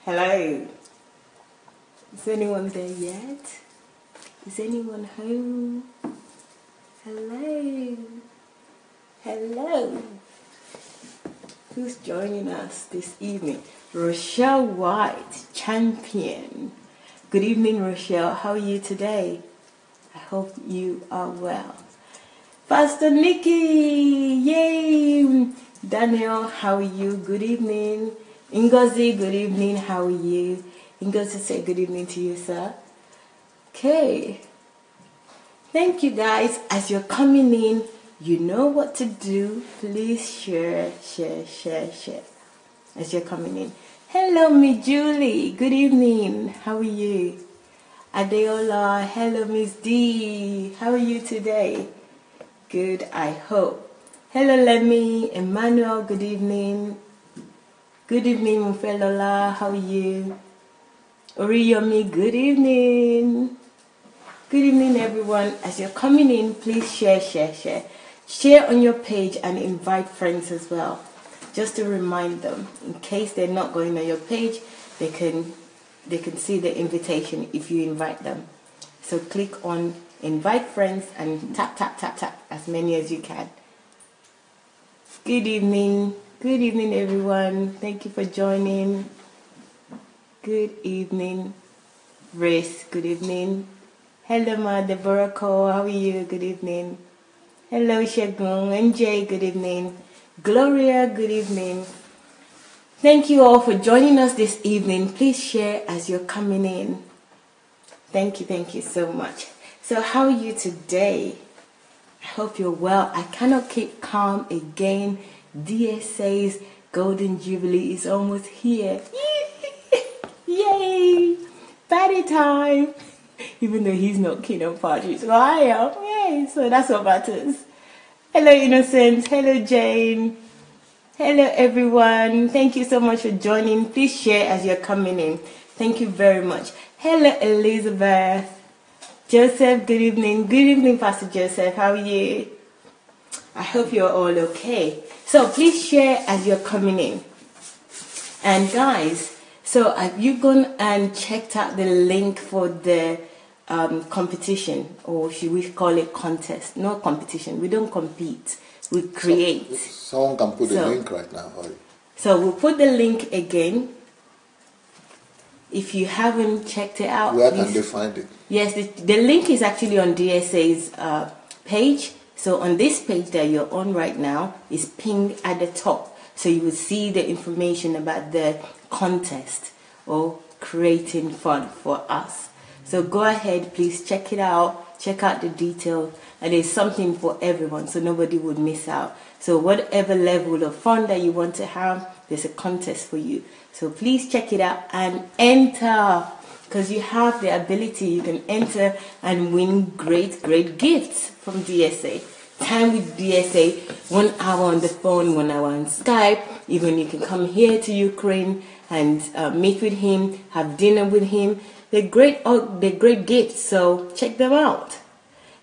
Hello. Is anyone there yet? Is anyone home? Hello. Hello. Who's joining us this evening? Rochelle White, champion. Good evening, Rochelle. How are you today? I hope you are well. Pastor Nikki, yay! Daniel, how are you? Good evening. Ngozi, good evening. How are you? Ngozi, say good evening to you, sir. Okay. Thank you, guys. As you're coming in, you know what to do. Please share. As you're coming in. Hello, Miss Julie. Good evening. How are you? Adeola. Hello, Miss D. How are you today? Good, I hope. Hello, Lemmy. Emmanuel, good evening. Good evening, Mufelola. How are you? Oriyomi, good evening. Good evening, everyone. As you're coming in, please share. Share on your page and invite friends as well. Just to remind them, in case they're not going on your page, they can see the invitation if you invite them. So click on invite friends and tap as many as you can. Good evening everyone. Thank you for joining. Good evening, Grace. Good evening. Hello, Ma Deborah Cole. How are you? Good evening. Hello, Shegun. NJ. Good evening. Gloria. Good evening. Thank you all for joining us this evening. Please share as you're coming in. Thank you so much. So how are you today? I hope you're well. I cannot keep calm again. DSA's Golden Jubilee is almost here. Yay! Party time! Even though he's not keen on parties, so I am. Yay! So that's what matters. Hello, Innocent. Hello, Jane. Hello, everyone. Thank you so much for joining. Please share as you're coming in. Thank you very much. Hello, Elizabeth. Joseph, good evening. Good evening, Pastor Joseph. How are you? I hope you're all okay. So please share as you're coming in. And guys, so have you gone and checked out the link for the competition, or should we call it contest? No competition. We don't compete. We create. Someone can put the link right now. So we'll put the link again. If you haven't checked it out, where can they find it? Yes, the link is actually on DSA's page. So on this page that you're on right now is pinned at the top. So you will see the information about the contest or creating fun for us. So go ahead, please check it out. Check out the details. And there's something for everyone, so nobody would miss out. So whatever level of fun that you want to have, there's a contest for you. So please check it out and enter, because you have the ability. You can enter and win great gifts from DSA. Time with DSA, 1 hour on the phone, 1 hour on Skype. Even you can come here to Ukraine and meet with him, have dinner with him. They're great gifts, so check them out.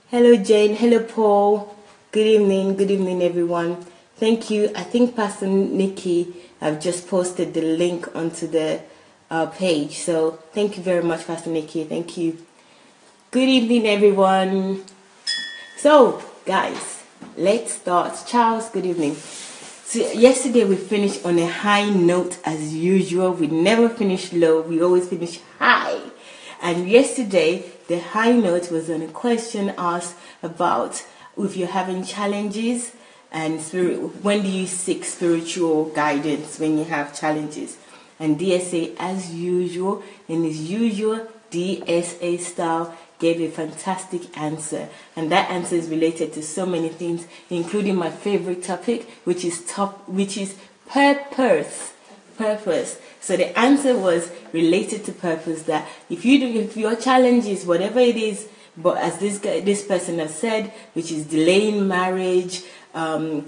Hello, Jane. Hello, Paul. Good evening, everyone. Thank you. I think Pastor Nikki have just posted the link onto the page. So thank you very much, Pastor Nikki. Thank you. Good evening, everyone. So, guys, let's start. Charles, good evening. So yesterday we finished on a high note as usual. We never finish low. We always finish high. And yesterday, the high note was on a question asked about if you're having challenges and when do you seek spiritual guidance when you have challenges. And DSA, as usual, in his usual DSA style, gave a fantastic answer. And that answer is related to so many things, including my favorite topic, which is purpose. So the answer was related to purpose, that if your challenge is whatever it is, but as this person has said, which is delaying marriage, other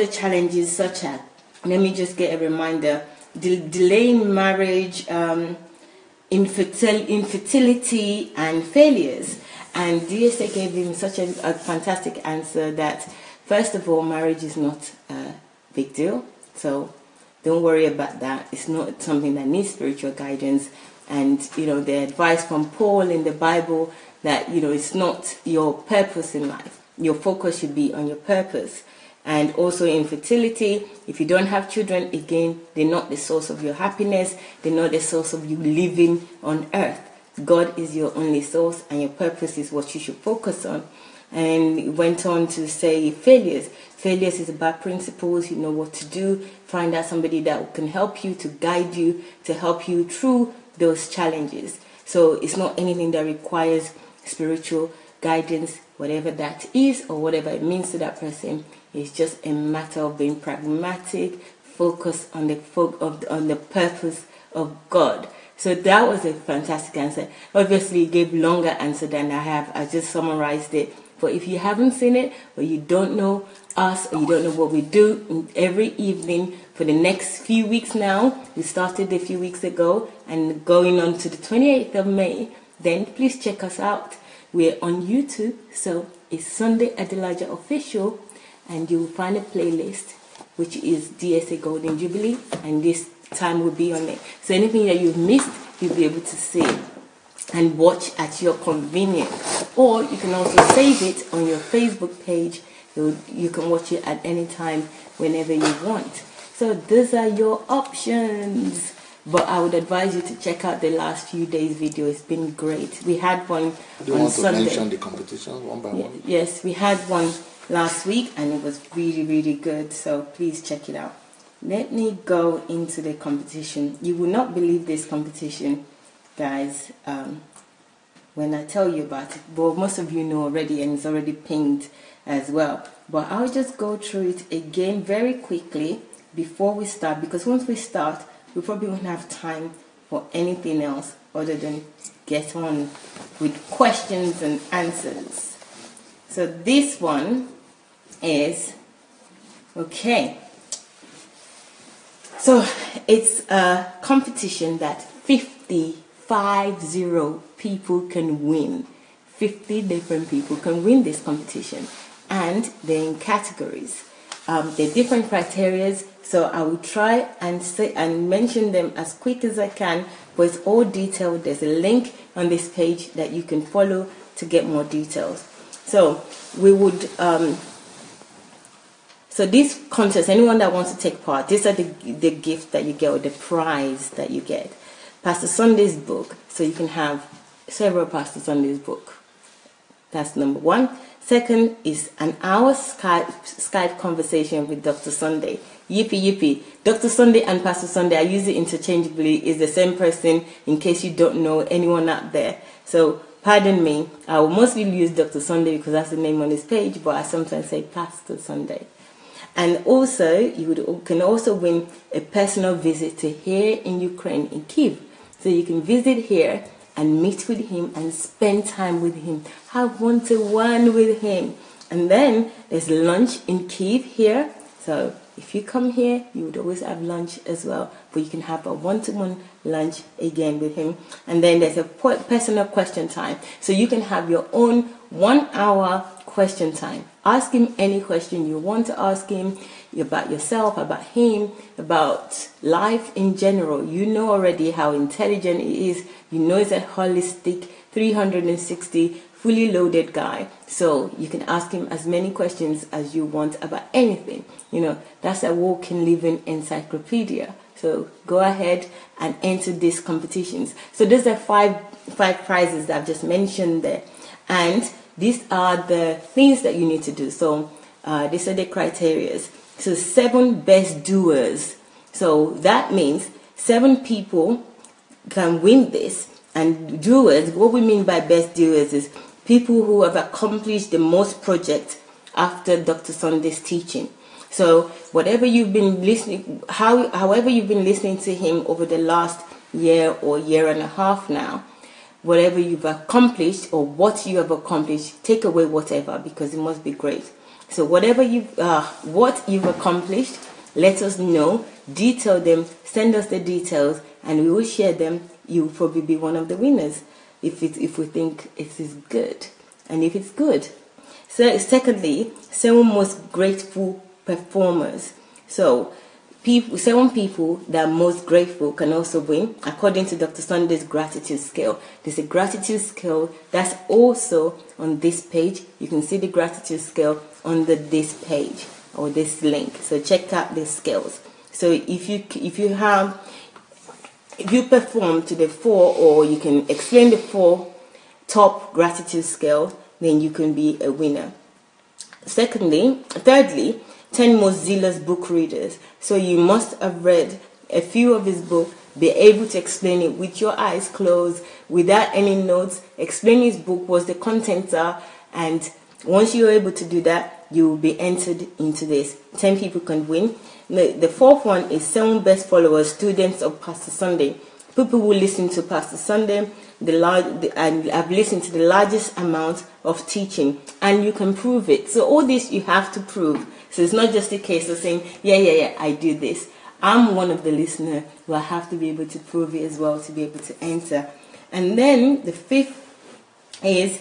challenges such as, let me just get a reminder, delaying marriage, infertility and failures. And DSA gave him such a fantastic answer that, first of all, marriage is not big deal. So don't worry about that. It's not something that needs spiritual guidance. And, the advice from Paul in the Bible that, it's not your purpose in life. Your focus should be on your purpose. And also infertility, if you don't have children, again, they're not the source of your happiness. They're not the source of you living on earth. God is your only source, and your purpose is what you should focus on. And he went on to say failures. Failures is about principles. You know what to do. Find out somebody that can help you, to guide you, to help you through those challenges. So it's not anything that requires spiritual guidance, whatever that is or whatever it means to that person. It's just a matter of being pragmatic, focus on the purpose of God. So that was a fantastic answer. Obviously, he gave longer answer than I have. I just summarized it. But if you haven't seen it, or you don't know us, or you don't know what we do every evening for the next few weeks now, we started a few weeks ago and going on to the 28th of May, then please check us out. We're on YouTube, so it's Sunday Adelaja Official, and you will find a playlist which is DSA Golden Jubilee, and this time will be on it. So anything that you've missed, you'll be able to see and watch at your convenience. Or you can also save it on your Facebook page. You can watch it at any time, whenever you want. So those are your options. But I would advise you to check out the last few days' video. It's been great. We had one on Sunday. Do you want to mention the competition one by one? Yes, we had one last week, and it was really, really good. So please check it out. Let me go into the competition. You will not believe this competition, guys, when I tell you about it. But most of you know already, and it's already pinged as well. But I'll just go through it again very quickly before we start, because once we start, we probably won't have time for anything else other than get on with questions and answers. So this one is, okay. So it's a competition that 50 people can win. 50 different people can win this competition, and they're in categories. There are different criteria, so I will try and say and mention them as quick as I can, but it's all detailed. There's a link on this page that you can follow to get more details. So we would so this contest, anyone that wants to take part, these are the gift that you get, or the prize that you get. Pastor Sunday's book, so you can have several Pastor Sunday's book. That's number one. Second is an hour Skype conversation with Dr. Sunday. Yippee yippee. Dr. Sunday and Pastor Sunday, I use it interchangeably, is the same person, in case you don't know anyone out there. So pardon me, I will mostly use Dr. Sunday because that's the name on his page, but I sometimes say Pastor Sunday. And also, you can also win a personal visit to here in Ukraine, in Kyiv. So you can visit here and meet with him and spend time with him. Have one-to-one with him. And then there's lunch in Kyiv here. So if you come here, you would always have lunch as well. But you can have a one-to-one lunch again with him. And then there's a personal question time. So you can have your own 1 hour question time. Ask him any question you want to ask him, about yourself, about him, about life in general. You know already how intelligent he is. You know he's a holistic, 360, fully loaded guy. So you can ask him as many questions as you want about anything. You know, that's a walking, living encyclopedia. So go ahead and enter these competitions. So these are five prizes that I've just mentioned there. And these are the things that you need to do. So these are the criteria. So 7 best doers. So that means 7 people can win this. And doers, what we mean by best doers is people who have accomplished the most projects after Dr. Sunday's teaching. So whatever you've been listening, however you've been listening to him over the last year or year and a half now, whatever you've accomplished or what you have accomplished, take away whatever, because it must be great. So whatever what you've accomplished, let us know, detail them, send us the details, and we will share them. You will probably be one of the winners if we think it is good, and if it's good. So secondly, 7 most grateful performers. So, 7 people that are most grateful can also win, according to Dr. Sunday's gratitude scale. There's a gratitude scale that's also on this page. You can see the gratitude scale under this page or this link. So check out the scales. So if you perform to the 4, or you can explain the 4 top gratitude scale, then you can be a winner. Thirdly, 10 most zealous book readers. So you must have read a few of his books, be able to explain it with your eyes closed, without any notes, explain his book, what the contents are, and once you're able to do that, you will be entered into this. 10 people can win. The 4th one is 7 best followers, students of Pastor Sunday. People who listen to Pastor Sunday, and I've listened to the largest amount of teaching, and you can prove it. So all this you have to prove. So it's not just a case of saying, yeah, I do this. I'm one of the listeners who I have to be able to prove it as well to be able to enter. And then the 5th is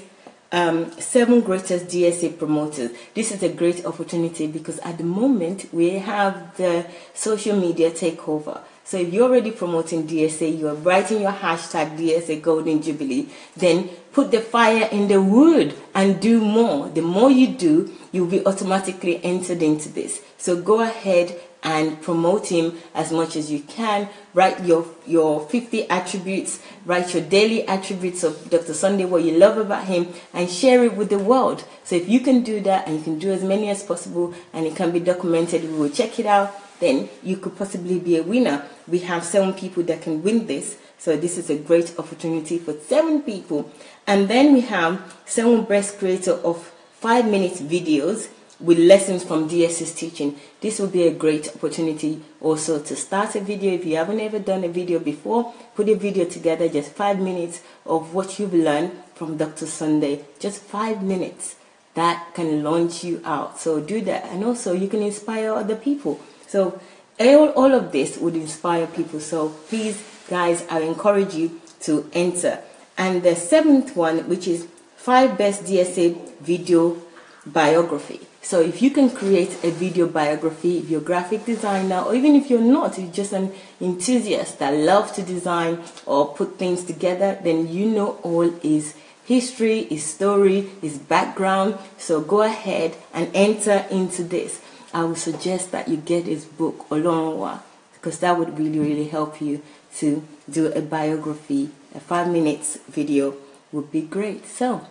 7 greatest DSA promoters. This is a great opportunity because at the moment we have the social media takeover. So if you're already promoting DSA, you're writing your hashtag DSA Golden Jubilee, then put the fire in the wood and do more. The more you do, you'll be automatically entered into this. So go ahead and promote him as much as you can. Write your 50 attributes, write your daily attributes of Dr. Sunday, what you love about him, and share it with the world. So if you can do that, and you can do as many as possible, and it can be documented, we will check it out, then you could possibly be a winner. We have 7 people that can win this. So this is a great opportunity for 7 people. And then we have 7 best creator of 5-minute videos with lessons from DS's teaching. This will be a great opportunity also to start a video. If you haven't ever done a video before, put a video together, just 5 minutes of what you've learned from Dr. Sunday. Just 5 minutes. That can launch you out. So do that. And also you can inspire other people. So all of this would inspire people. So please, guys, I encourage you to enter. And the 7th one, which is 5 best DSA video biography. So if you can create a video biography, if you're a graphic designer, or even if you're not, you're just an enthusiast that loves to design or put things together, then you know all his history, his story, his background. So go ahead and enter into this. I would suggest that you get his book, Olorunwa, because that would really, really help you to do a biography. A 5 minutes video would be great. So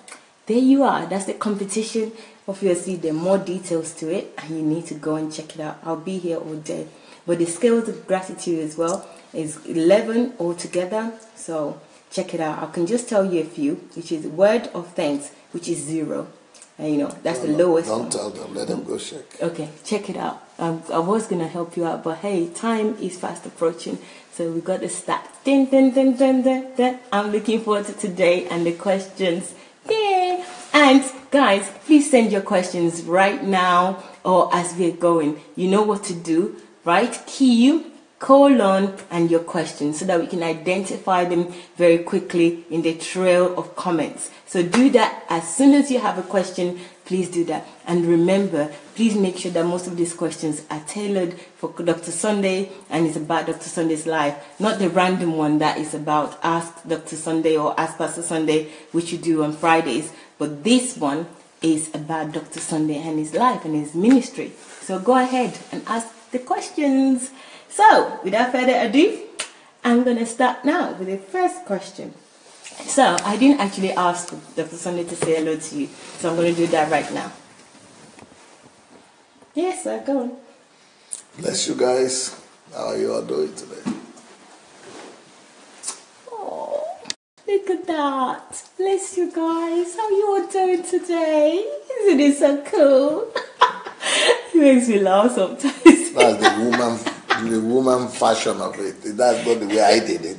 there you are. That's the competition. Obviously, there are more details to it, and you need to go and check it out. I'll be here all day. But the scales of gratitude as well is 11 altogether. So check it out. I can just tell you a few, which is word of thanks, which is 0. And that's the lowest. Don't tell them. Let them go check. Okay, check it out. I was going to help you out, but hey, time is fast approaching. So we got to start. Dun, dun, dun, dun, dun, dun. I'm looking forward to today and the questions. Yeah. And guys, please send your questions right now or as we're going. You know what to do. Write Q, colon, and your questions so that we can identify them very quickly in the trail of comments. So do that as soon as you have a question. Please do that. And remember, please make sure that most of these questions are tailored for Dr. Sunday and is about Dr. Sunday's life, not the random one that is about Ask Dr. Sunday or Ask Pastor Sunday, which you do on Fridays. But this one is about Dr. Sunday and his life and his ministry. So go ahead and ask the questions. So without further ado, I'm going to start now with the first question. So I didn't actually ask Dr. Sunday to say hello to you, so I'm going to do that right now. Yes, sir, go on. Bless you guys. How are you all doing today? Oh, look at that. Bless you guys. How you all doing today? Isn't it so cool? It makes me laugh sometimes. That's the woman fashion of it. That's not the way I did it.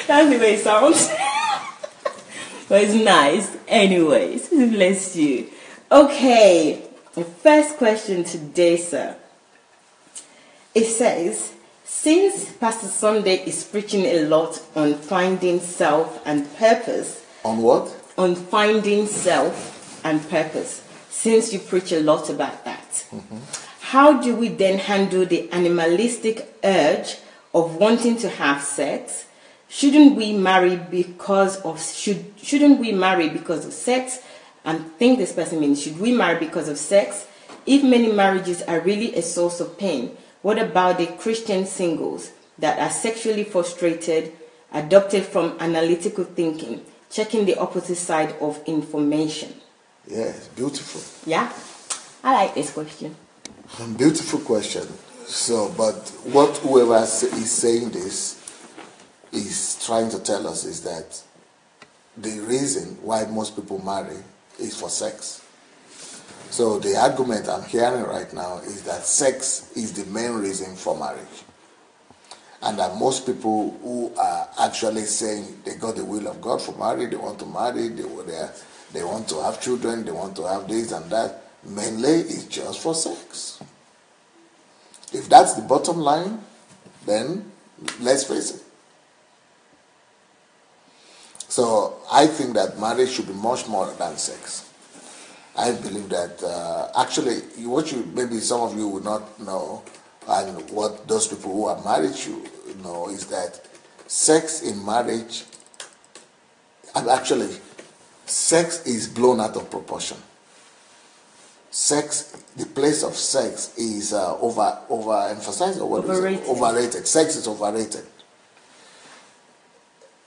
That's the way it sounds. But it's nice. Anyways, bless you. Okay, the first question today, sir. It says, since Pastor Sunday is preaching a lot on finding self and purpose. On what? On finding self and purpose. Since you preach a lot about that. how do we then handle the animalistic urge of wanting to have sex? Shouldn't we marry because of shouldn't we marry because of sex? I think this person means, should we marry because of sex? If many marriages are really a source of pain, what about the Christian singles that are sexually frustrated, adopted from analytical thinking, checking the opposite side of information? Yes, beautiful. Yeah, I like this question. Beautiful question. So, but what whoever is saying this is trying to tell us is that the reason why most people marry is for sex. So the argument I'm hearing right now is that sex is the main reason for marriage. And that most people who are actually saying they got the will of God for marriage, they want to marry, they want to have children, they want to have this and that, mainly it's just for sex. If that's the bottom line, then let's face it. So I think that marriage should be much more than sex. I believe that actually, what you maybe some of you would not know, and what those people who are married should know, is that sex in marriage, and actually, sex is blown out of proportion. Sex, the place of sex is overemphasized, or what Overrated. is it? Overrated. Sex is overrated.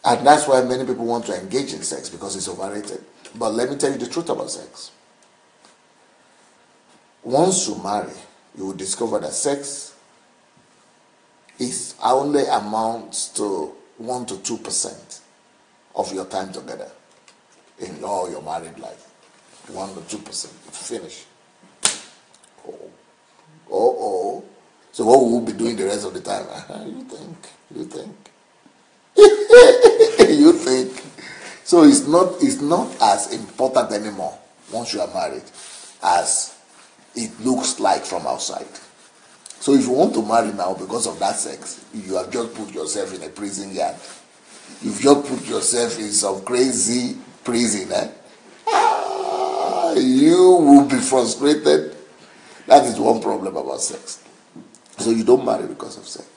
And that's why many people want to engage in sex, because it's overrated. But let me tell you the truth about sex. Once you marry, you will discover that sex is only amounts to 1 to 2% of your time together in all your married life. 1 to 2%. Finish. Oh. So what will we be doing the rest of the time? You think. You think. So it's not as important anymore once you are married as it looks like from outside. So if you want to marry now because of that sex, you have just put yourself in a prison yard. You've just put yourself in some crazy prison. You will be frustrated. That is one problem about sex. So you don't marry because of sex.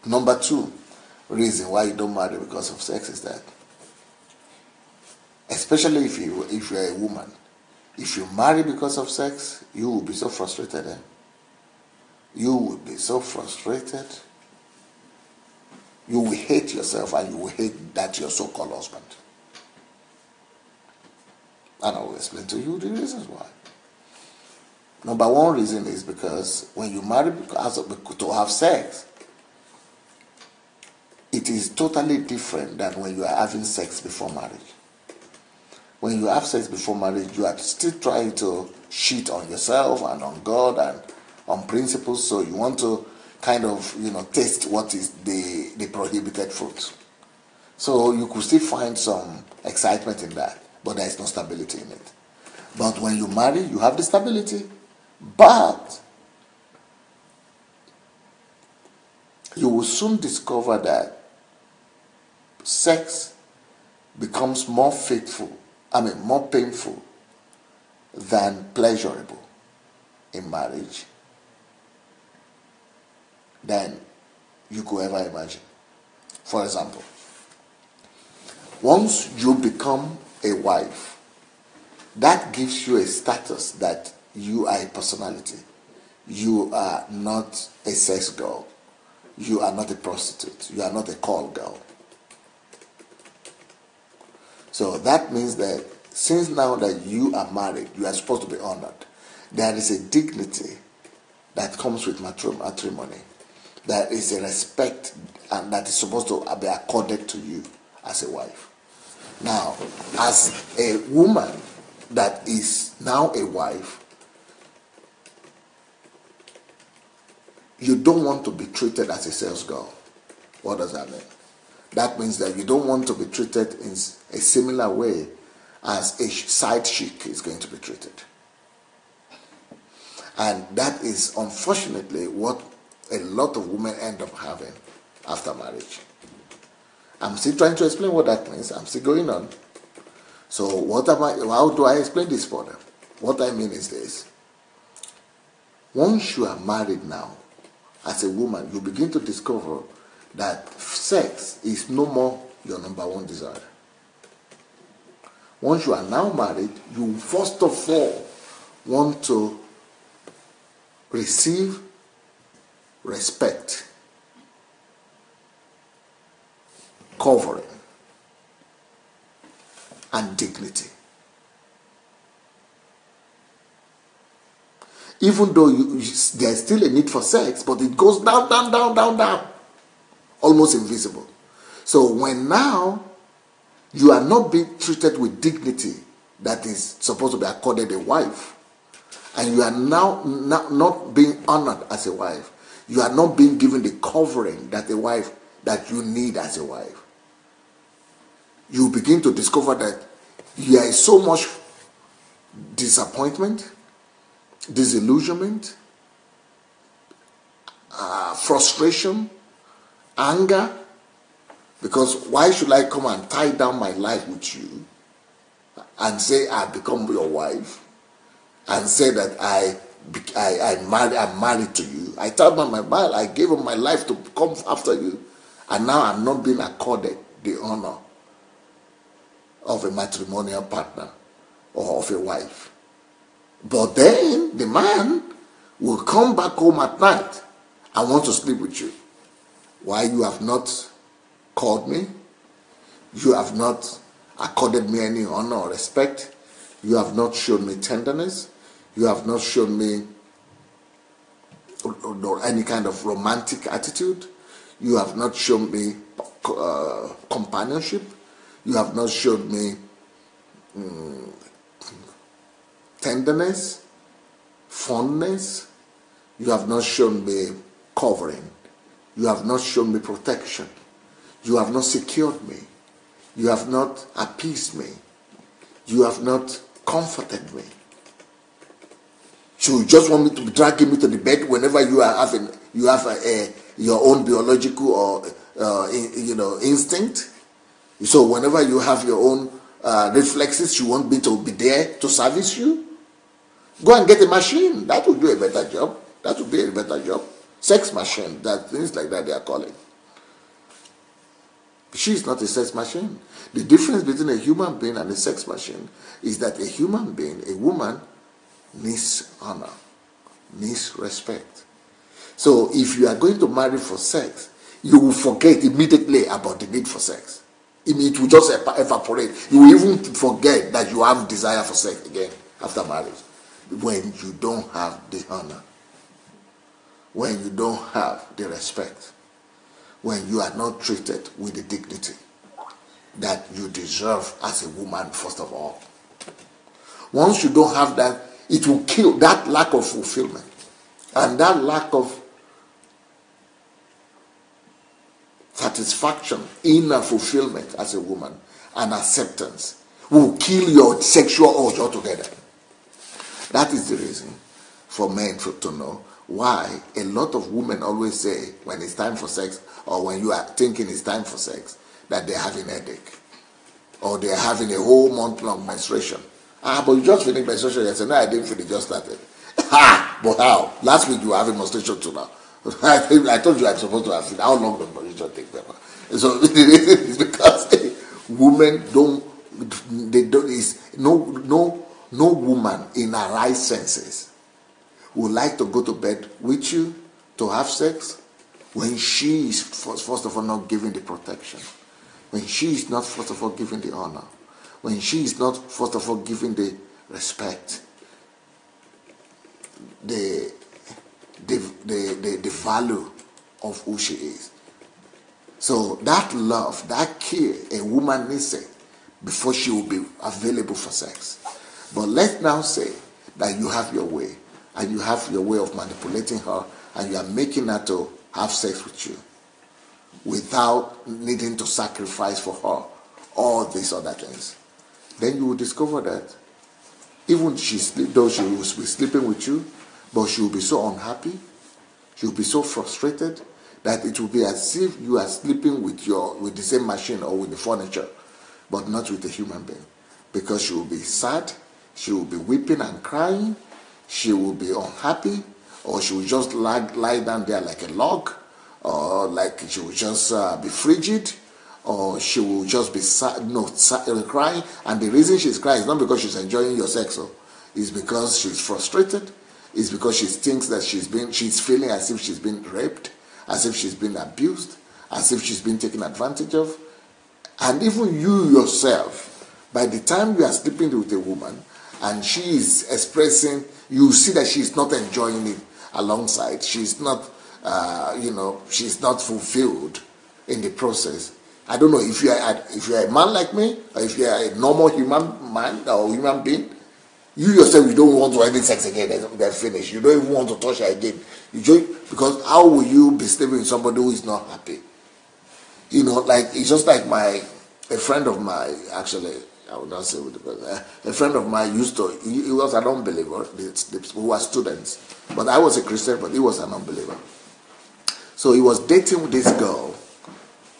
Number 2 reason why you don't marry because of sex is that, especially if you're a woman, if you marry because of sex, you will be so frustrated. You will be so frustrated. You will hate yourself, and you will hate that your so-called husband. And I will explain to you the reasons why. Number 1 reason is because when you marry to have sex, it is totally different than when you are having sex before marriage. When you have sex before marriage, you are still trying to cheat on yourself and on God and on principles, so you want to kind of, taste what is the prohibited fruit. So you could still find some excitement in that, but there is no stability in it. But when you marry, you have the stability, but you will soon discover that sex becomes more painful than pleasurable in marriage than you could ever imagine. For example, once you become a wife, that gives you a status that you are a personality. You are not a sex girl. You are not a prostitute. You are not a call girl. So that means that since now that you are married, you are supposed to be honored. There is a dignity that comes with matrimony. There is a respect and that is supposed to be accorded to you as a wife. Now, as a woman that is now a wife, you don't want to be treated as a sales girl. What does that mean? That means that you don't want to be treated in a similar way as a side chick is going to be treated. And that is unfortunately what a lot of women end up having after marriage. I'm still trying to explain what that means. I'm still going on. So how do I explain this for them? What I mean is this. Once you are married now, as a woman, you begin to discover that sex is no more your number one desire. Once you are now married, you first of all want to receive respect, covering, and dignity. Even though there's still a need for sex, but it goes down, down, down, down, down, almost invisible. So when now you are not being treated with dignity that is supposed to be accorded a wife, and you are now not being honored as a wife, you are not being given the covering that you need as a wife, you begin to discover that there is so much disappointment, disillusionment, frustration, anger, because why should I come and tie down my life with you and say I become your wife and say that I'm married to you? I tied down my life, I gave up my life to come after you, and now I'm not being accorded the honor of a matrimonial partner or of a wife. But then the man will come back home at night and want to sleep with you. Why? You have not called me, you have not accorded me any honor or respect, you have not shown me tenderness, you have not shown me any kind of romantic attitude, you have not shown me companionship, you have not shown me tenderness, fondness, you have not shown me covering, you have not shown me protection, you have not secured me, you have not appeased me, you have not comforted me. So you just want me to be dragging me to the bed whenever you are having your own biological or instinct. So whenever you have your own reflexes, you want me to be there to service you. Go and get a machine. That will do a better job. That will be a better job. Sex machine, things like that they are calling. She is not a sex machine. The difference between a human being and a sex machine is that a human being, a woman, needs honor, needs respect. So if you are going to marry for sex, you will forget immediately about the need for sex. It will just evaporate. You will even forget that you have desire for sex again after marriage. When you don't have the honor, when you don't have the respect, when you are not treated with the dignity that you deserve as a woman, first of all. Once you don't have that, it will kill that lack of fulfillment and that lack of satisfaction, inner fulfillment as a woman, and acceptance will kill your sexual urge altogether. That is the reason for men to know why a lot of women always say when it's time for sex, or when you are thinking it's time for sex, that they're having a headache, or they're having a whole month-long menstruation. But you just finished menstruation. I said, no, I didn't finish, just started. But how? Last week you were having menstruation too now. I told you I'm supposed to have seen how long does menstruation take them. So it's because women no woman in her right senses would like to go to bed with you to have sex when she is first of all not giving the protection, when she is not first of all giving the honor, when she is not first of all giving the respect, the value of who she is. So that love, that care, a woman needs it before she will be available for sex. But let's now say that you have your way, and you have your way of manipulating her, and you are making her to have sex with you without needing to sacrifice for her all these other things. Then you will discover that even though she will be sleeping with you, but she will be so unhappy, she will be so frustrated, that it will be as if you are sleeping with the same machine or with the furniture, but not with a human being. Because she will be sad, she will be weeping and crying, she will be unhappy, or she would just lie down there like a log, or like she would just be frigid, or she will just be crying. And the reason she's crying is not because she's enjoying your sex, it's because she's frustrated. It's because she thinks that she's feeling as if she's been raped, as if she's been abused, as if she's been taken advantage of. And even you yourself, by the time you are sleeping with a woman and she is expressing, you see that she's not enjoying it alongside. She's not, she's not fulfilled in the process. I don't know if you are a man like me, or if you are a normal human man or human being. You yourself, you don't want to have sex again. They're finished. You don't even want to touch her again. Because how will you be sleeping with somebody who is not happy? It's just like a friend of mine, actually, I would not say with the person, a friend of mine he was an unbeliever. We were students. But I was a Christian, but he was an unbeliever. So he was dating this girl.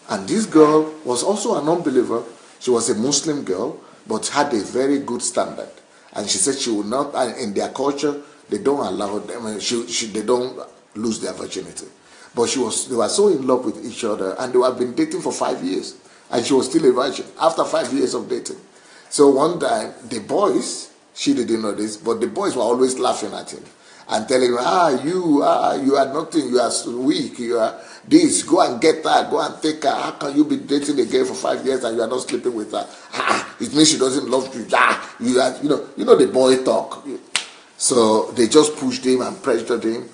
And this girl was also an unbeliever. She was a Muslim girl, but had a very good standard. And she said she would not, and in their culture, they don't allow them, they don't lose their virginity. But they were so in love with each other, and they had been dating for 5 years. And she was still a virgin after 5 years of dating. So one time, the boys, she didn't know this, but the boys were always laughing at him and telling him, you are nothing, you are weak, you are this, go and get her, go and take her. How can you be dating a girl for 5 years and you are not sleeping with her? It means she doesn't love you. You know the boy talk. So they just pushed him and pressured him.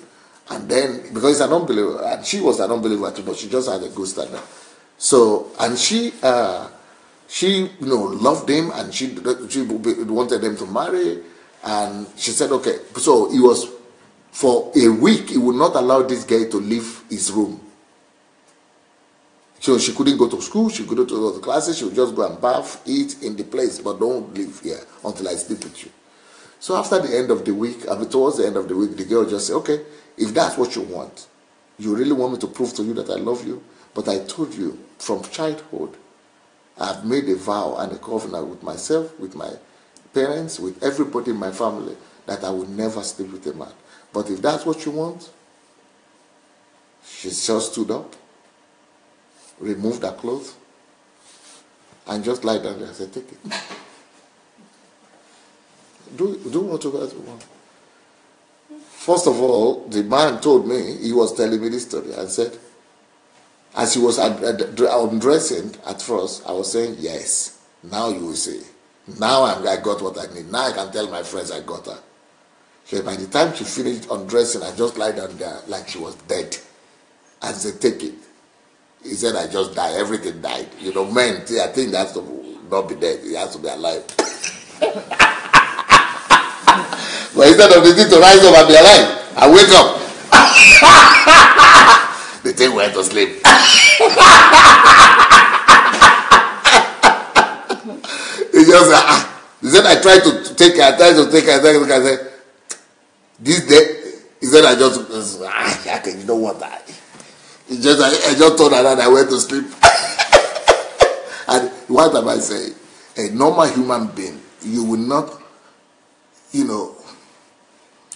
And then, because he's an unbeliever, and she was an unbeliever too, but she just had a good standard. So, and she loved him, and she wanted them to marry. And she said, okay. So he was, for a week, he would not allow this guy to leave his room. So she couldn't go to school, she couldn't go to classes, she would just go and bath, eat in the place, but don't leave here until I sleep with you. So after the end of the week, towards the end of the week, the girl just said, okay, if that's what you want, you really want me to prove to you that I love you, but I told you from childhood, I've made a vow and a covenant with myself, with my parents, with everybody in my family, that I will never sleep with a man. But if that's what you want, she just stood up, removed her clothes, and just lied down there and said, take it. Do what you guys want. First of all, the man told me, he was telling me this story, and said, as he was undressing at first, I was saying, yes, now you will see. Now I got what I need. Now I can tell my friends I got her. So by the time she finished undressing, I just lied down there like she was dead. And said, take it. He said, I just died. Everything died. Men, I think they have to not be dead. He has to be alive. But instead of the thing to rise up and be alive, I wake up. The thing went to sleep. He said, I tried to take her. I said, this day, he said, I just, you know what, I just told her that I went to sleep. And what am I saying? A normal human being, you will not,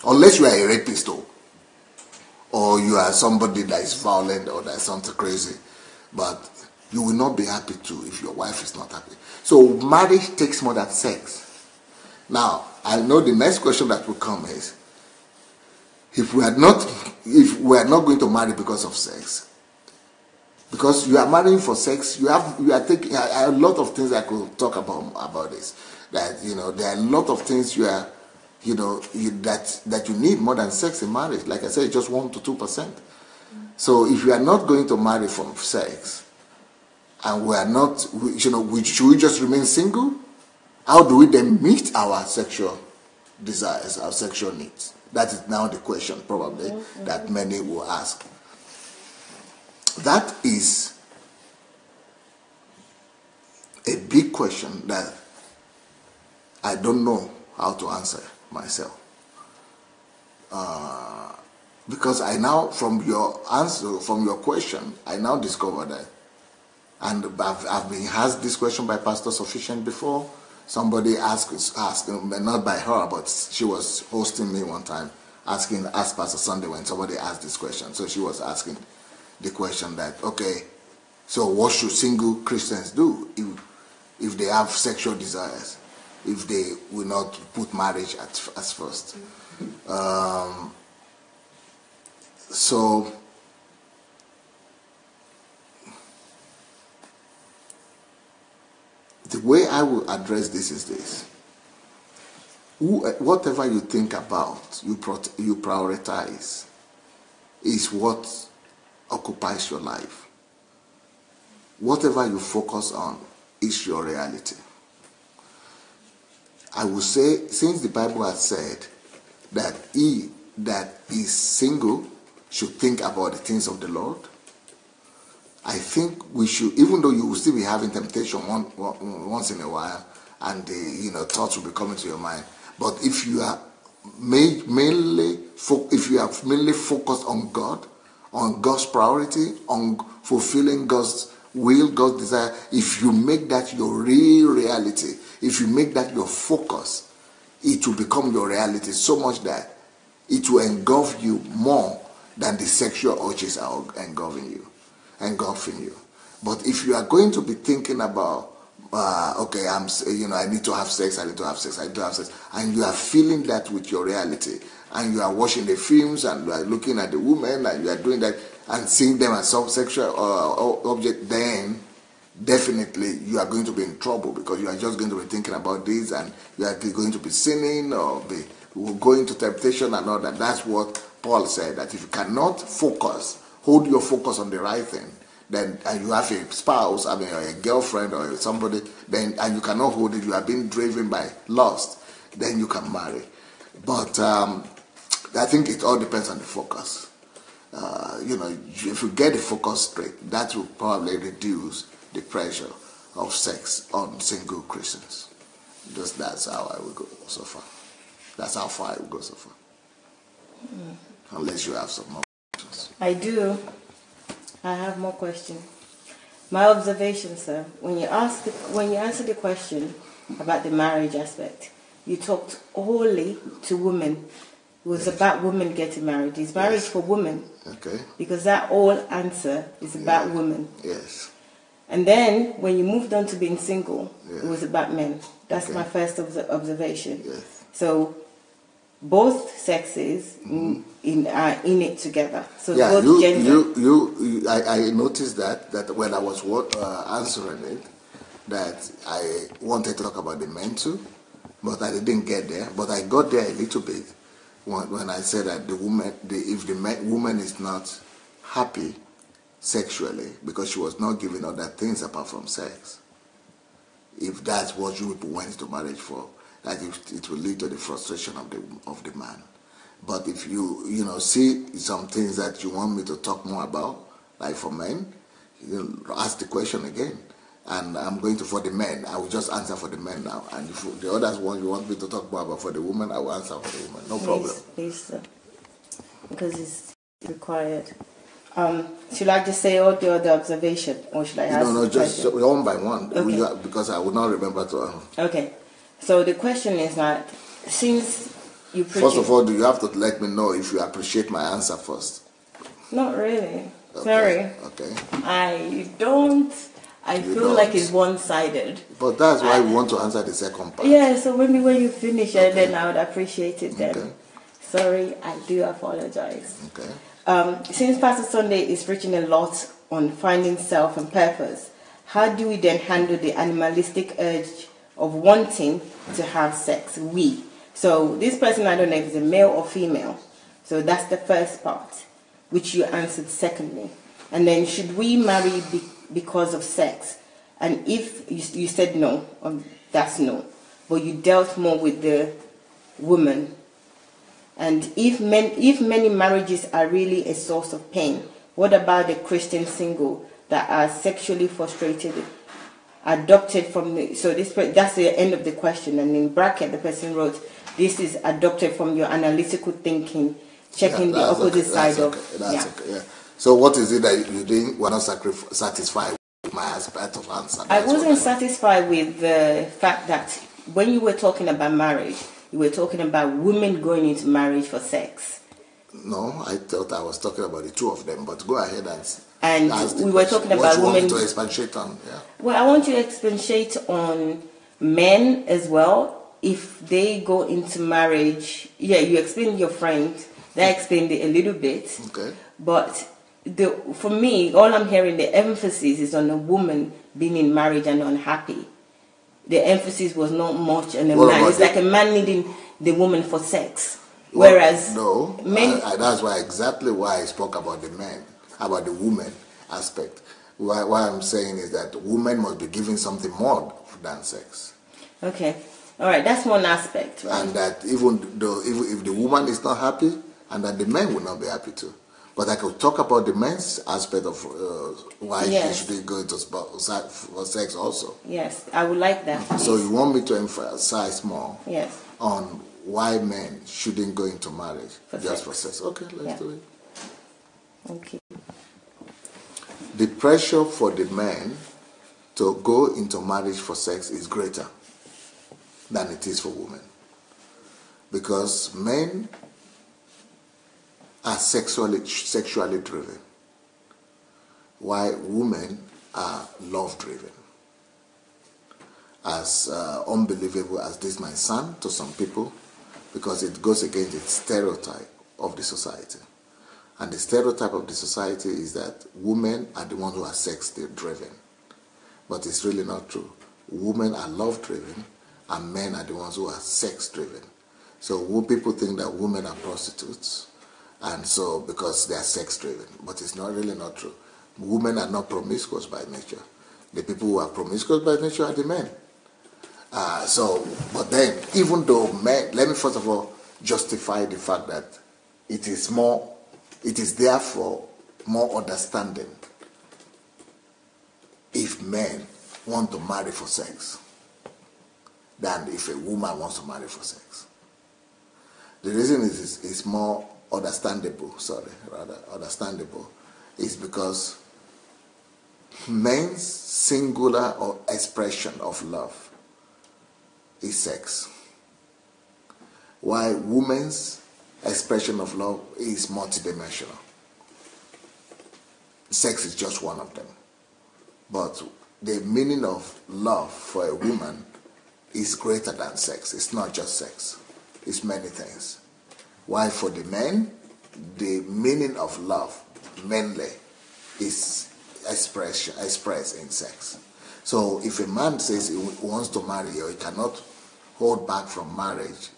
unless you are a rapist or you are somebody that is violent or that is something crazy, but you will not be happy too if your wife is not happy. So marriage takes more than sex. Now, I know the next question that will come is, if we are not going to marry because of sex, because you are marrying for sex, you are taking a lot of things I could talk about this. That there are a lot of things that you need more than sex in marriage. Like I said, just 1 to 2%. So if you are not going to marry for sex, and we are not, should we just remain single? How do we then meet our sexual desires, our sexual needs? That is now the question, probably, that many will ask. That is a big question that I don't know how to answer myself. Because I now, from your answer, from your question, I now discover that, and I've been asked this question by Pastor Sufficient before. Somebody asked, not by her, but she was hosting me one time, asked Pastor Sunday when somebody asked this question. So she was asking the question that, okay, so what should single Christians do if they have sexual desires, if they will not put marriage as first? So the way I will address this is this. Whatever you think about, you prioritize, is what occupies your life. Whatever you focus on is your reality. I will say, since the Bible has said that he that is single should think about the things of the Lord, I think we should, even though you will still be having temptation once in a while, and the thoughts will be coming to your mind, but if you are mainly focused on God, on God's priority, on fulfilling God's will, God's desire, if you make that your real reality, if you make that your focus, it will become your reality so much that it will engulf you more than the sexual urges are engulfing you. But if you are going to be thinking about, okay, I need to have sex, and you are feeling that with your reality, and you are watching the films, and you are looking at the women, and you are doing that, and seeing them as some sexual object, then definitely you are going to be in trouble, because you are just going to be thinking about this, and you are going to be sinning or be going to temptation and all that. That's what Paul said, that if you cannot hold your focus on the right thing, then, and you have a spouse, or a girlfriend or somebody, then, and you cannot hold it, you are being driven by lust, then you can marry. But I think it all depends on the focus. If you get the focus straight, that will probably reduce the pressure of sex on single Christians. Just that's how I will go so far. That's how far I will go so far. Unless you have some more questions. I do. I have more questions. My observation, sir, when you answer the question about the marriage aspect, you talked wholly to women. It was about women getting married. It's marriage for women. Okay. Because that whole answer is about women. Yes. And then when you moved on to being single, it was about men. That's my first observation. Yes. So both sexes are in it together. So yeah, both gender. I noticed that when I was answering it, that I wanted to talk about the men too, but I didn't get there. But I got there a little bit when I said that if the woman is not happy sexually because she was not given other things apart from sex, if that's what you people went into marriage for, that it will lead to the frustration of the man. But if you see some things that you want me to talk more about, like for men, ask the question again. And I'm going to, for the men, I will just answer for the men now. And if the others one you want me to talk more about for the woman, I will answer for the woman. No problem. Please, sir. Because it's required. Should I just say all the other observation, or should I ask? No, just one by one. Okay. Because I will not remember to. Okay. So the question is that since you first of all, do you have to let me know if you appreciate my answer first? Not really. Okay. Sorry. Okay. I don't. I feel like it's one-sided. But that's why we want to answer the second part. Yeah, so maybe when you finish it, then I would appreciate it then. Okay. Sorry, I do apologize. Okay. Since Pastor Sunday is preaching a lot on finding self and purpose, how do we then handle the animalistic urge of wanting to have sex? So this person, I don't know if it's a male or female. So that's the first part, which you answered secondly. And then should we marry because of sex? And if you said no, that's no. But you dealt more with the woman. And if many marriages are really a source of pain, what about the Christian single that are sexually frustrated, adopted from the, so that's the end of the question. And in bracket, the person wrote, this is adopted from your analytical thinking, checking the opposite side of. That's okay. Yeah. So what is it that you were not satisfied with my aspect of answer? I wasn't satisfied with the fact that when you were talking about marriage, you were talking about women going into marriage for sex. No, I thought I was talking about the two of them, but go ahead and And we were talking what about you women. want me to expatiate on? Yeah. Well, I want you to expatiate on men as well. If they go into marriage, yeah, you explained your friend. That explained it a little bit. Okay. But for me, all I'm hearing, the emphasis is on a woman being in marriage and unhappy. The emphasis was not much on a man. It's like a man needing the woman for sex. Whereas no, men, that's exactly why I spoke about the men, about the woman aspect. Why I'm saying is that women must be given something more than sex. Okay, all right, that's one aspect, right? And that even though if the woman is not happy, and that the men will not be happy too. But I could talk about the men's aspect of why they should go into for sex also. Yes, I would like that. Please. So you want me to emphasize more? Yes. On why men shouldn't go into marriage for sex. Okay, let's do it. Okay. The pressure for the men to go into marriage for sex is greater than it is for women. Because men are sexually driven, while women are love driven. As unbelievable as this might sound to some people, because it goes against the stereotype of the society. And the stereotype of the society is that women are the ones who are sex driven. But it's really not true. Women are love driven and men are the ones who are sex driven. So people think that women are prostitutes, and so because they are sex driven, but it's really not true. Women are not promiscuous by nature. The people who are promiscuous by nature are the men. But then, even though men, let me first of all justify the fact that it is therefore more understanding if men want to marry for sex than if a woman wants to marry for sex. The reason is more understandable, is because men's singular or expression of love is sex, while women's expression of love is multidimensional. Sex is just one of them, but the meaning of love for a woman is greater than sex. It's not just sex, it's many things. While for the men, the meaning of love mainly is expressed in sex. So if a man says he wants to marry or he cannot hold back from marriage,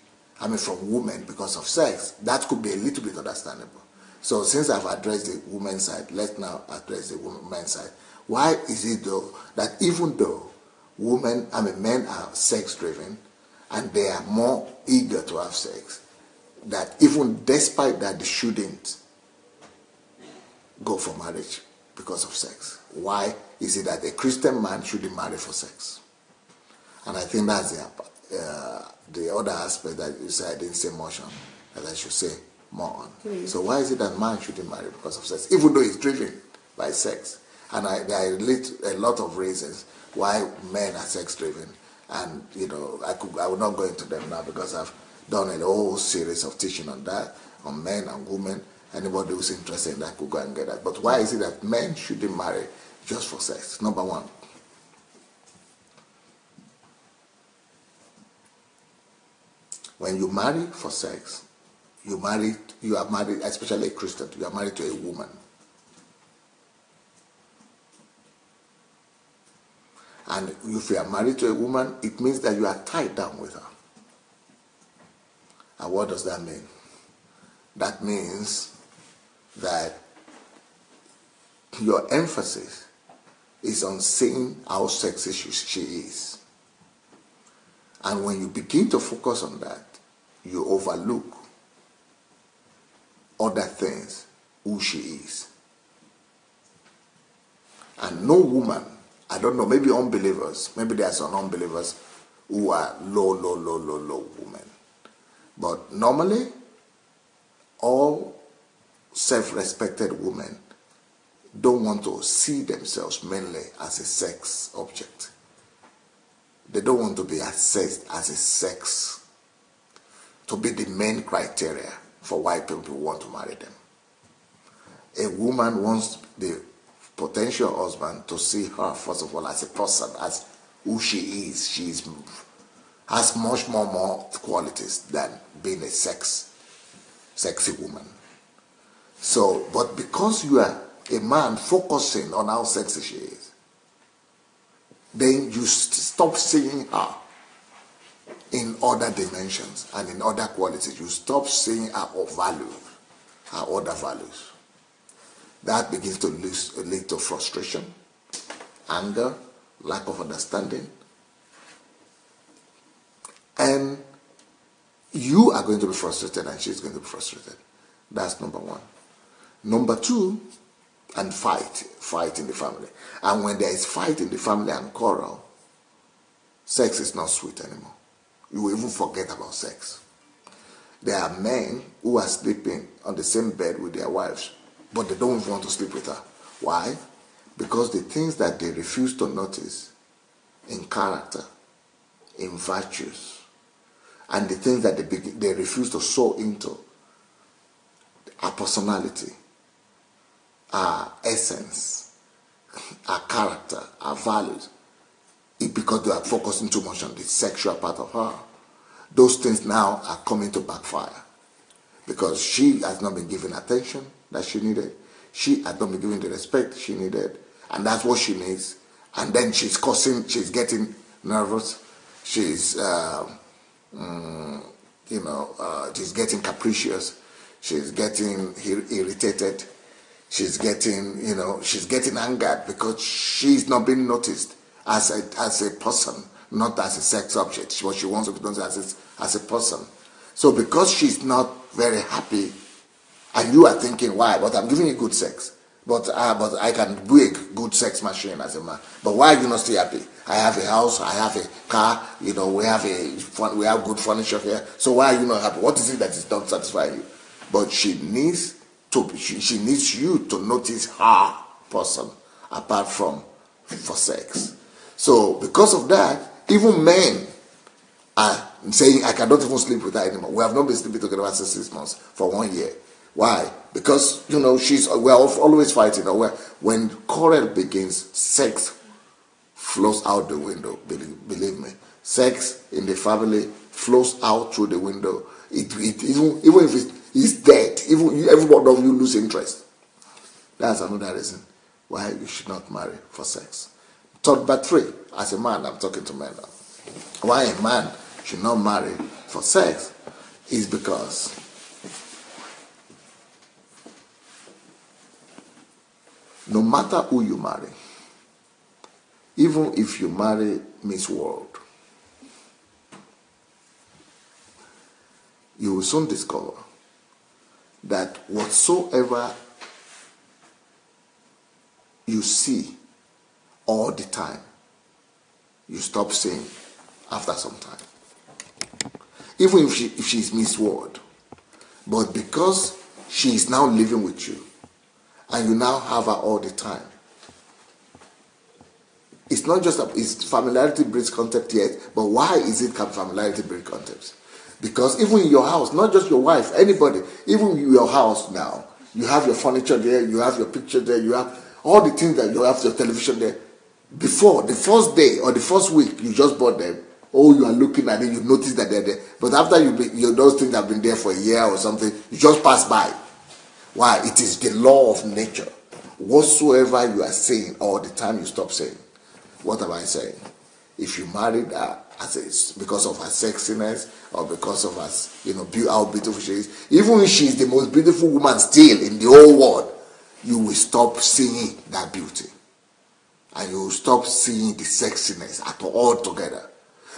from women because of sex, that could be a little bit understandable. So since I've addressed the women's side, let's now address the men's side. Why is it though that even though men are sex driven and they are more eager to have sex, that even despite that they shouldn't go for marriage because of sex? Why is it that a Christian man shouldn't marry for sex? And I think that's the other aspect that you said I didn't say much on, that I should say more on. So why is it that man shouldn't marry because of sex, even though he's driven by sex? And there are a lot of reasons why men are sex driven, and I will not go into them now because I've done a whole series of teaching on that, on men and women. Anybody who's interested in that could go and get that. But why is it that men shouldn't marry just for sex? Number one, when you marry for sex, you are married, especially a Christian, you are married to a woman. And if you are married to a woman, it means that you are tied down with her. And what does that mean? That means that your emphasis is on seeing how sexy she is. And when you begin to focus on that, you overlook other things, who she is. And no woman, I don't know, maybe unbelievers, maybe there are some unbelievers who are low women. But normally, all self-respected women don't want to see themselves mainly as a sex object. They don't want to be assessed as a sex, to be the main criteria for why people want to marry them. A woman wants the potential husband to see her, first of all, as a person, as who she is. She has much more qualities than being a sexy woman. So, but because you are a man focusing on how sexy she is, then you stop seeing her in other dimensions and in other qualities. You stop seeing her of value, her other values. That begins to lead to frustration, anger, lack of understanding. And you are going to be frustrated and she's going to be frustrated. That's number one. Number two, and fight in the family. And when there is fight in the family and quarrel, sex is not sweet anymore. You will even forget about sex. There are men who are sleeping on the same bed with their wives, but they don't want to sleep with her. Why? Because the things that they refuse to notice in character, in virtues, and the things that they refuse to sow into, our personality, our essence, our character, our values, it's because they are focusing too much on the sexual part of her. Those things now are coming to backfire because she has not been given attention that she needed. She has not been given the respect she needed, and that's what she needs. And then she's getting nervous. She's she's getting capricious. She's getting irritated. She's getting angered because she's not being noticed as a person, not as a sex object. What she wants to be noticed as a person. So because she's not very happy, and you are thinking, why? But I'm giving you good sex. But I can be a good sex machine as a man. But why are you not still happy? I have a house, I have a car, we have good furniture here. So why are you not happy? What is it that is not satisfying you? But she needs you to notice her person apart from for sex. So because of that, even men are saying, I cannot even sleep with her anymore. We have not been sleeping together for 6 months, for 1 year. Why? Because we're always fighting. When quarrel begins, sex flows out the window. Believe me, sex in the family flows out through the window. Even if it's dead, every one of you lose interest. That's another reason why you should not marry for sex. Number 3, as a man, I'm talking to men now. Why a man should not marry for sex is because no matter who you marry, even if you marry Miss World, you will soon discover that whatsoever you see all the time, you stop seeing after some time. Even if she's Miss World, but because she is now living with you, and you now have her all the time, it's not just it's familiarity breeds contempt, yes, but why is it familiarity breeds contempt? Because even in your house, not just your wife, anybody, even in your house now, you have your furniture there, you have your picture there, you have all the things that you have, your television there. Before, the first day or the first week you just bought them, you are looking at it, you notice that they're there. But after those things have been there for a year or something, you just pass by. Why? It is the law of nature. Whatsoever you are saying all the time, you stop saying. What am I saying? If you married her because of her sexiness or because of how beautiful she is, even if she is the most beautiful woman still in the whole world, you will stop seeing that beauty. And you will stop seeing the sexiness altogether.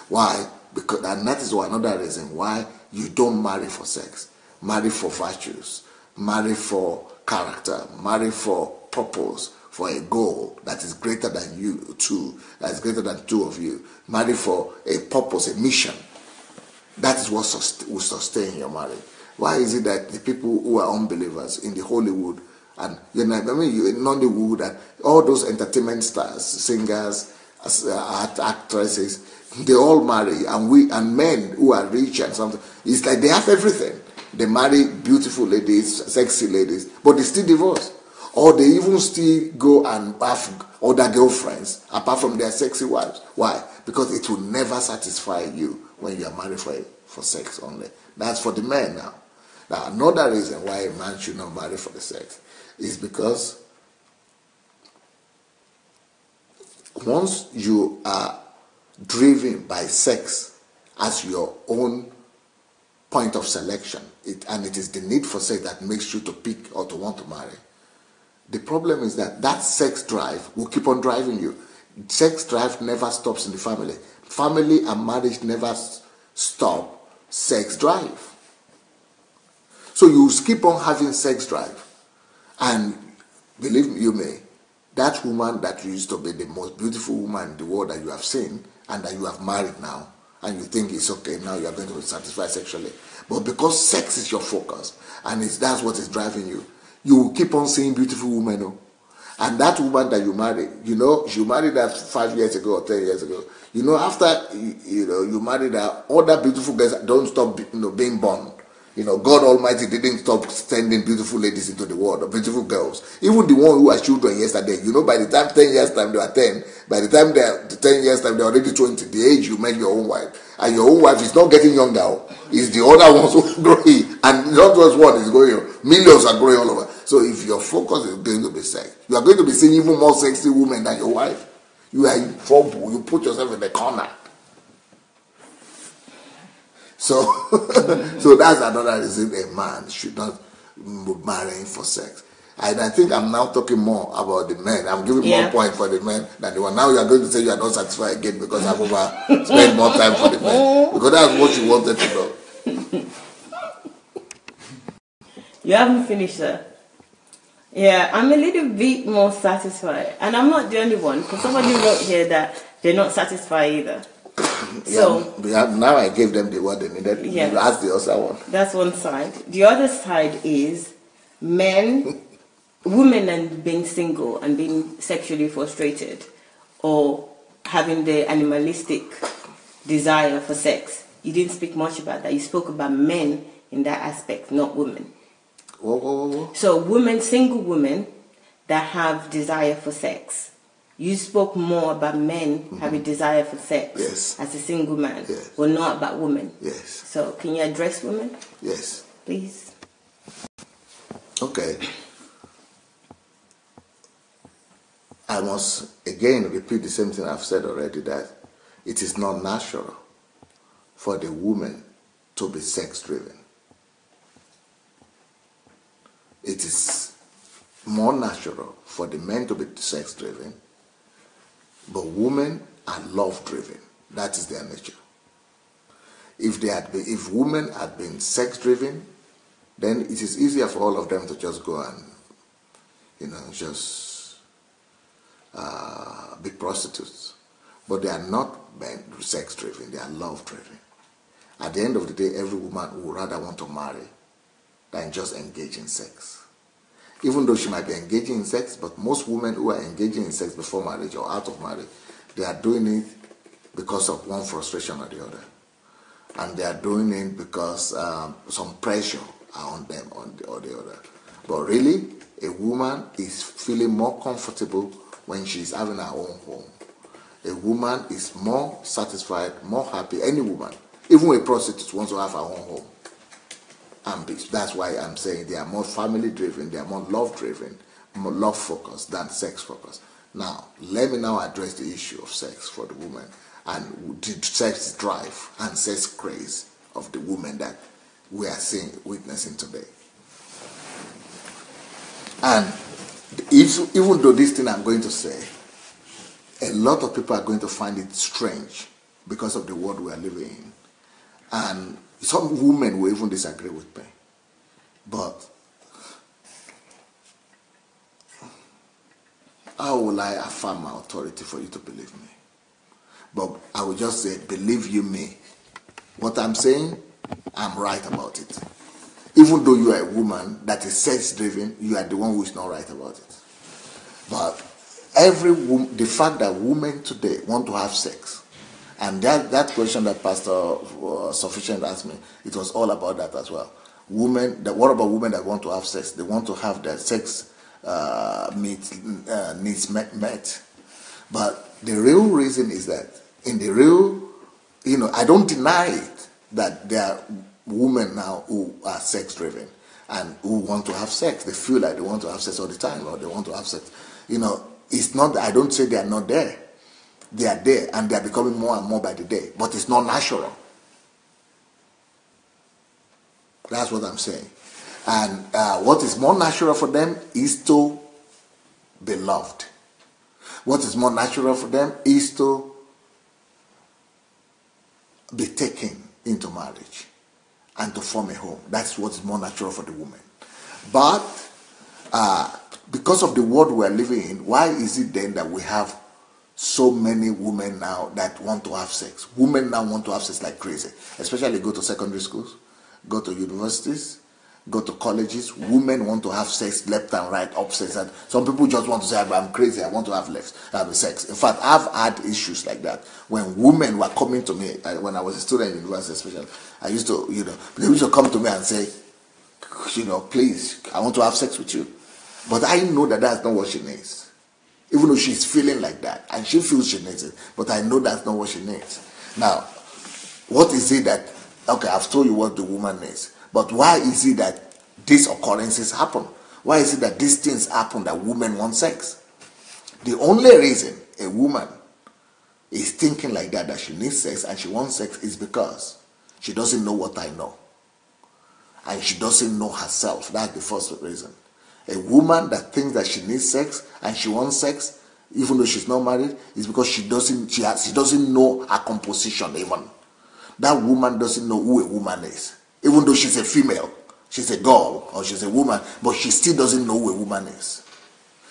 Why? And that is another reason why you don't marry for sex. Marry for virtues. Marry for character. Marry for purpose. For a goal that is greater than you two. That is greater than two of you. Marry for a purpose, a mission. That is what will sustain your marriage. Why is it that the people who are unbelievers in the Hollywood and in Nollywood and all those entertainment stars, singers, actresses, they all marry, and men who are rich and something, it's like they have everything. They marry beautiful ladies, sexy ladies, but they still divorce. Or they even still go and have other girlfriends apart from their sexy wives. Why? Because it will never satisfy you when you are married for sex only. That's for the men now. Now, another reason why a man should not marry for the sex is because once you are driven by sex as your own point of selection, and it is the need for sex that makes you to pick or to want to marry, the problem is that that sex drive will keep on driving you. Sex drive never stops in the family. Family and marriage never stop sex drive. So you keep on having sex drive. And believe me, you may, that woman that used to be the most beautiful woman in the world that you have seen and that you have married now, and you think it's okay, now you are going to be satisfied sexually. But because sex is your focus, and that's what is driving you, you will keep on seeing beautiful women. Oh. And that woman that you married, you married her 5 years ago or 10 years ago. After you married her, other beautiful girls don't stop being born. God Almighty didn't stop sending beautiful ladies into the world, or beautiful girls. Even the one who was children yesterday, by the time 10 years time they are 10, by the time they are 10 years time they are already 20, the age you met your own wife. And your own wife is not getting younger, it's the other ones who are growing. And not just one is growing, millions are growing all over. So if your focus is going to be sex, you are going to be seeing even more sexy women than your wife. You are in trouble, you put yourself in the corner. So, so that's another reason a man should not marry for sex. And I think I'm now talking more about the men. I'm giving more points for the men than the one. Now you are going to say you are not satisfied again because I've spent more time for the men. Because that's what you wanted to know. You haven't finished, sir. Yeah, I'm a little bit more satisfied. And I'm not the only one, because somebody wrote here that they're not satisfied either. So now I gave them the word they needed. Yeah. You asked the other one. That's one side. The other side is women and being single and being sexually frustrated or having the animalistic desire for sex. You didn't speak much about that. You spoke about men in that aspect, not women. Whoa. So single women that have desire for sex. You spoke more about men having desire for sex as a single man, but not about women. Yes. So can you address women? Yes. Please. Okay. I must again repeat the same thing I've said already, that it is not natural for the woman to be sex-driven. It is more natural for the men to be sex-driven, but women are love-driven. That is their nature. If women had been sex-driven, then it is easier for all of them to just go and, just be prostitutes. But they are not sex-driven, they are love-driven. At the end of the day, every woman would rather want to marry than just engage in sex. Even though she might be engaging in sex, but most women who are engaging in sex before marriage or out of marriage, they are doing it because of one frustration or the other. And they are doing it because some pressure are on them or the other. But really, a woman is feeling more comfortable when she's having her own home. A woman is more satisfied, more happy. Any woman, even a prostitute, wants to have her own home. And that's why I'm saying they are more family-driven, they are more love-driven, more love-focused than sex-focused. Now, let me now address the issue of sex for the woman and the sex drive and sex craze of the women that we are witnessing today. And even though this thing I'm going to say, a lot of people are going to find it strange because of the world we are living in. And some women will even disagree with me. But how will I affirm my authority for you to believe me? But I will just say, believe you me. What I'm saying, I'm right about it. Even though you are a woman that is sex-driven, you are the one who is not right about it. But the fact that women today want to have sex, and that question that Pastor Sufficient asked me, it was all about that as well. what about women that want to have sex? They want to have their sex needs met. But the real reason is that in the real, I don't deny it that there are women now who are sex driven and who want to have sex. They feel like they want to have sex all the time, or they want to have sex. It's not, I don't say they are not there. They are there, and they are becoming more and more by the day. But it's not natural. That's what I'm saying. And what is more natural for them is to be loved. What is more natural for them is to be taken into marriage and to form a home. That's what is more natural for the woman. But because of the world we are living in, why is it then that we have so many women now that want to have sex? Women now want to have sex like crazy, especially go to secondary schools, go to universities, go to colleges. Women want to have sex left and right, upstairs, and some people just want to say, I'm crazy, I want to have sex. In fact, I've had issues like that when women were coming to me when I was a student in university, especially. I used to, they used to come to me and say, please, I want to have sex with you. But I know that that's not what she needs. Even though she's feeling like that, and she feels she needs it, but I know that's not what she needs. Now, what is it that, okay, I've told you what the woman needs, but why is it that these occurrences happen? Why is it that these things happen that women want sex? The only reason a woman is thinking like that she needs sex and she wants sex, is because she doesn't know what I know. And she doesn't know herself. That's the first reason. A woman that thinks that she needs sex and she wants sex, even though she's not married, is because she doesn't know her composition even. That woman doesn't know who a woman is. Even though she's a female, she's a girl, or she's a woman, but she still doesn't know who a woman is.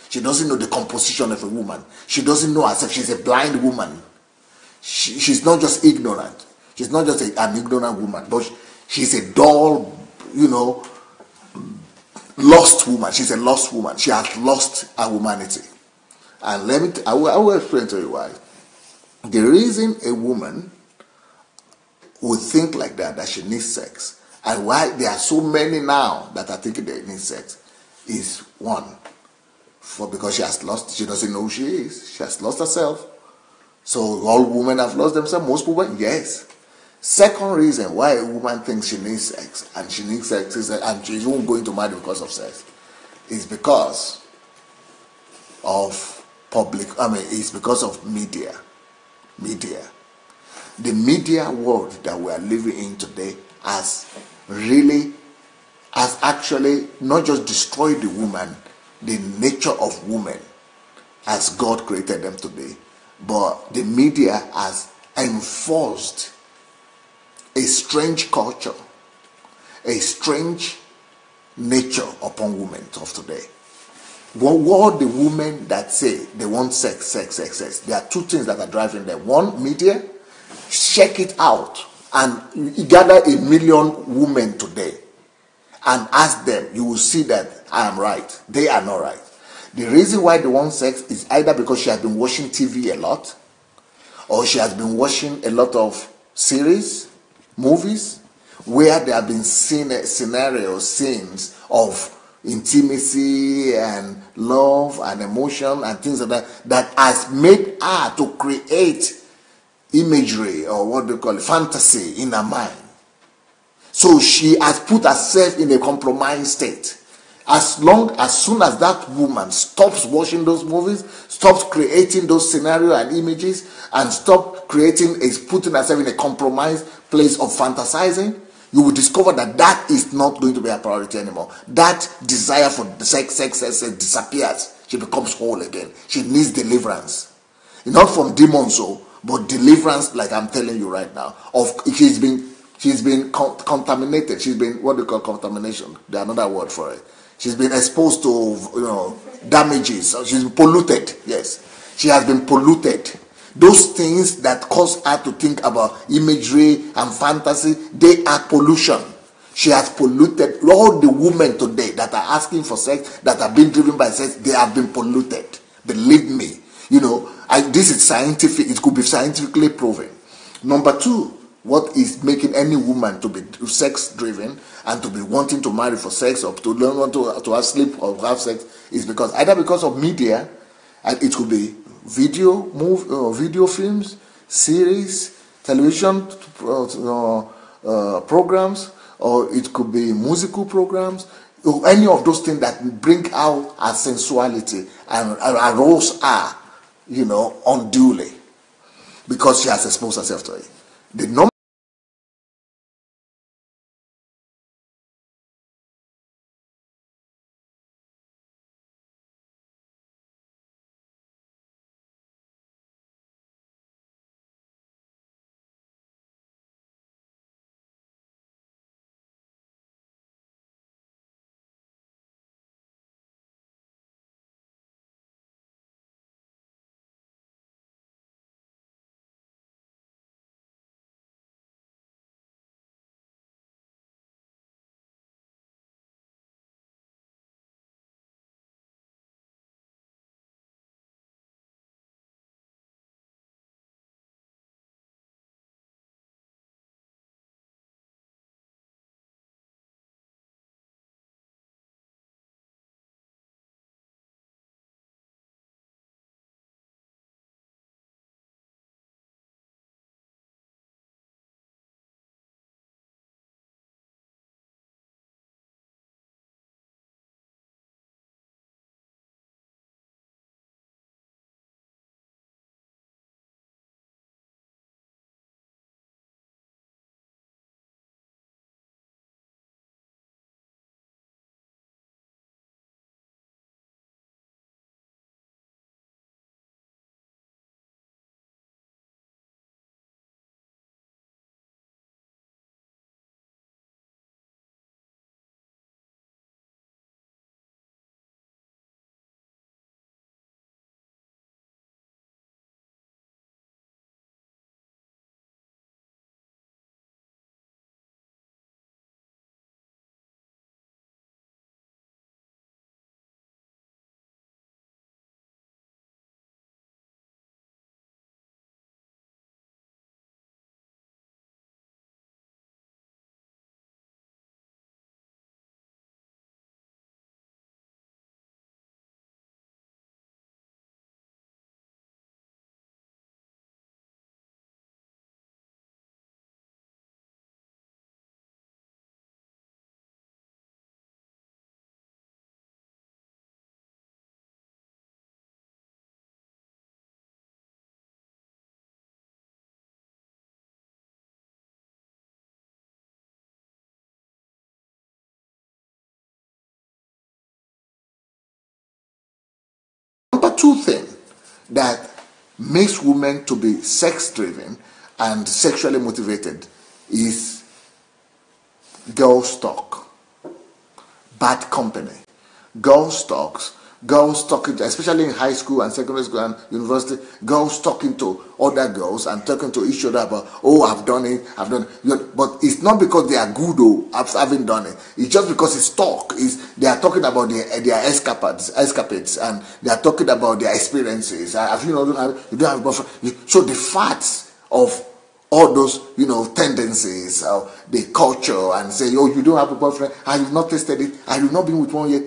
She doesn't know the composition of a woman. She doesn't know herself. She's a blind woman. She's not just ignorant. She's not just an ignorant woman, but she's a dull, lost woman. She's a lost woman. She has lost her humanity. And I will explain to you why. The reason a woman would think like that she needs sex, and why there are so many now that are thinking they need sex, is one, because she doesn't know who she is. She has lost herself. So all women have lost themselves. Most women, yes. Second reason why a woman thinks she needs sex, and she needs sex, and she's not going to marry because of sex, is because of it's because of media. The media world that we are living in today has actually not just destroyed the woman, the nature of women as God created them to be, but the media has enforced a strange culture, a strange nature upon women of today. What the women that say they want sex, there are two things that are driving them. One, media. Check it out and gather 1 million women today and ask them. You will see that I am right. They are not right. The reason why they want sex is either because she has been watching TV a lot, or she has been watching a lot of series, movies, where there have been scenes of intimacy and love and emotion and things like that has made her to create imagery, or what they call it, fantasy, in her mind. So she has put herself in a compromised state. As soon as that woman stops watching those movies, stops creating those scenarios and images, and putting herself in a compromised place of fantasizing, you will discover that is not going to be a priority anymore. That desire for the sex disappears. She becomes whole again. She needs deliverance. Not from demons, but deliverance, like I'm telling you right now. She's been contaminated. She's been, what do you call contamination? There's another word for it. She's been exposed to damages. She's been polluted. Yes, she has been polluted. Those things that cause her to think about imagery and fantasy, they are pollution. She has polluted. All the women today that are asking for sex, that are being driven by sex, they have been polluted. Believe me. This is scientific. It could be scientifically proven. Number two, what is making any woman to be sex driven and to be wanting to marry for sex or to learn to have sleep or have sex is because of media, and it could be video films, series, television programs, or it could be musical programs, or any of those things that bring out our sensuality and arouse her, unduly, because she has exposed herself to it. The number two thing that makes women to be sex driven and sexually motivated is girls talk, bad company, girls talking, especially in high school and secondary school and university, girls talking to other girls and talking to each other about, oh, I've done it. But it's not because they are good or haven't done it. It's just because it's talk. They are talking about their escapades, and they are talking about their experiences. You don't have a boyfriend. So the facts of all those, tendencies, the culture, and say, oh, you don't have a boyfriend, and you've not tested it, and you've not been with one yet.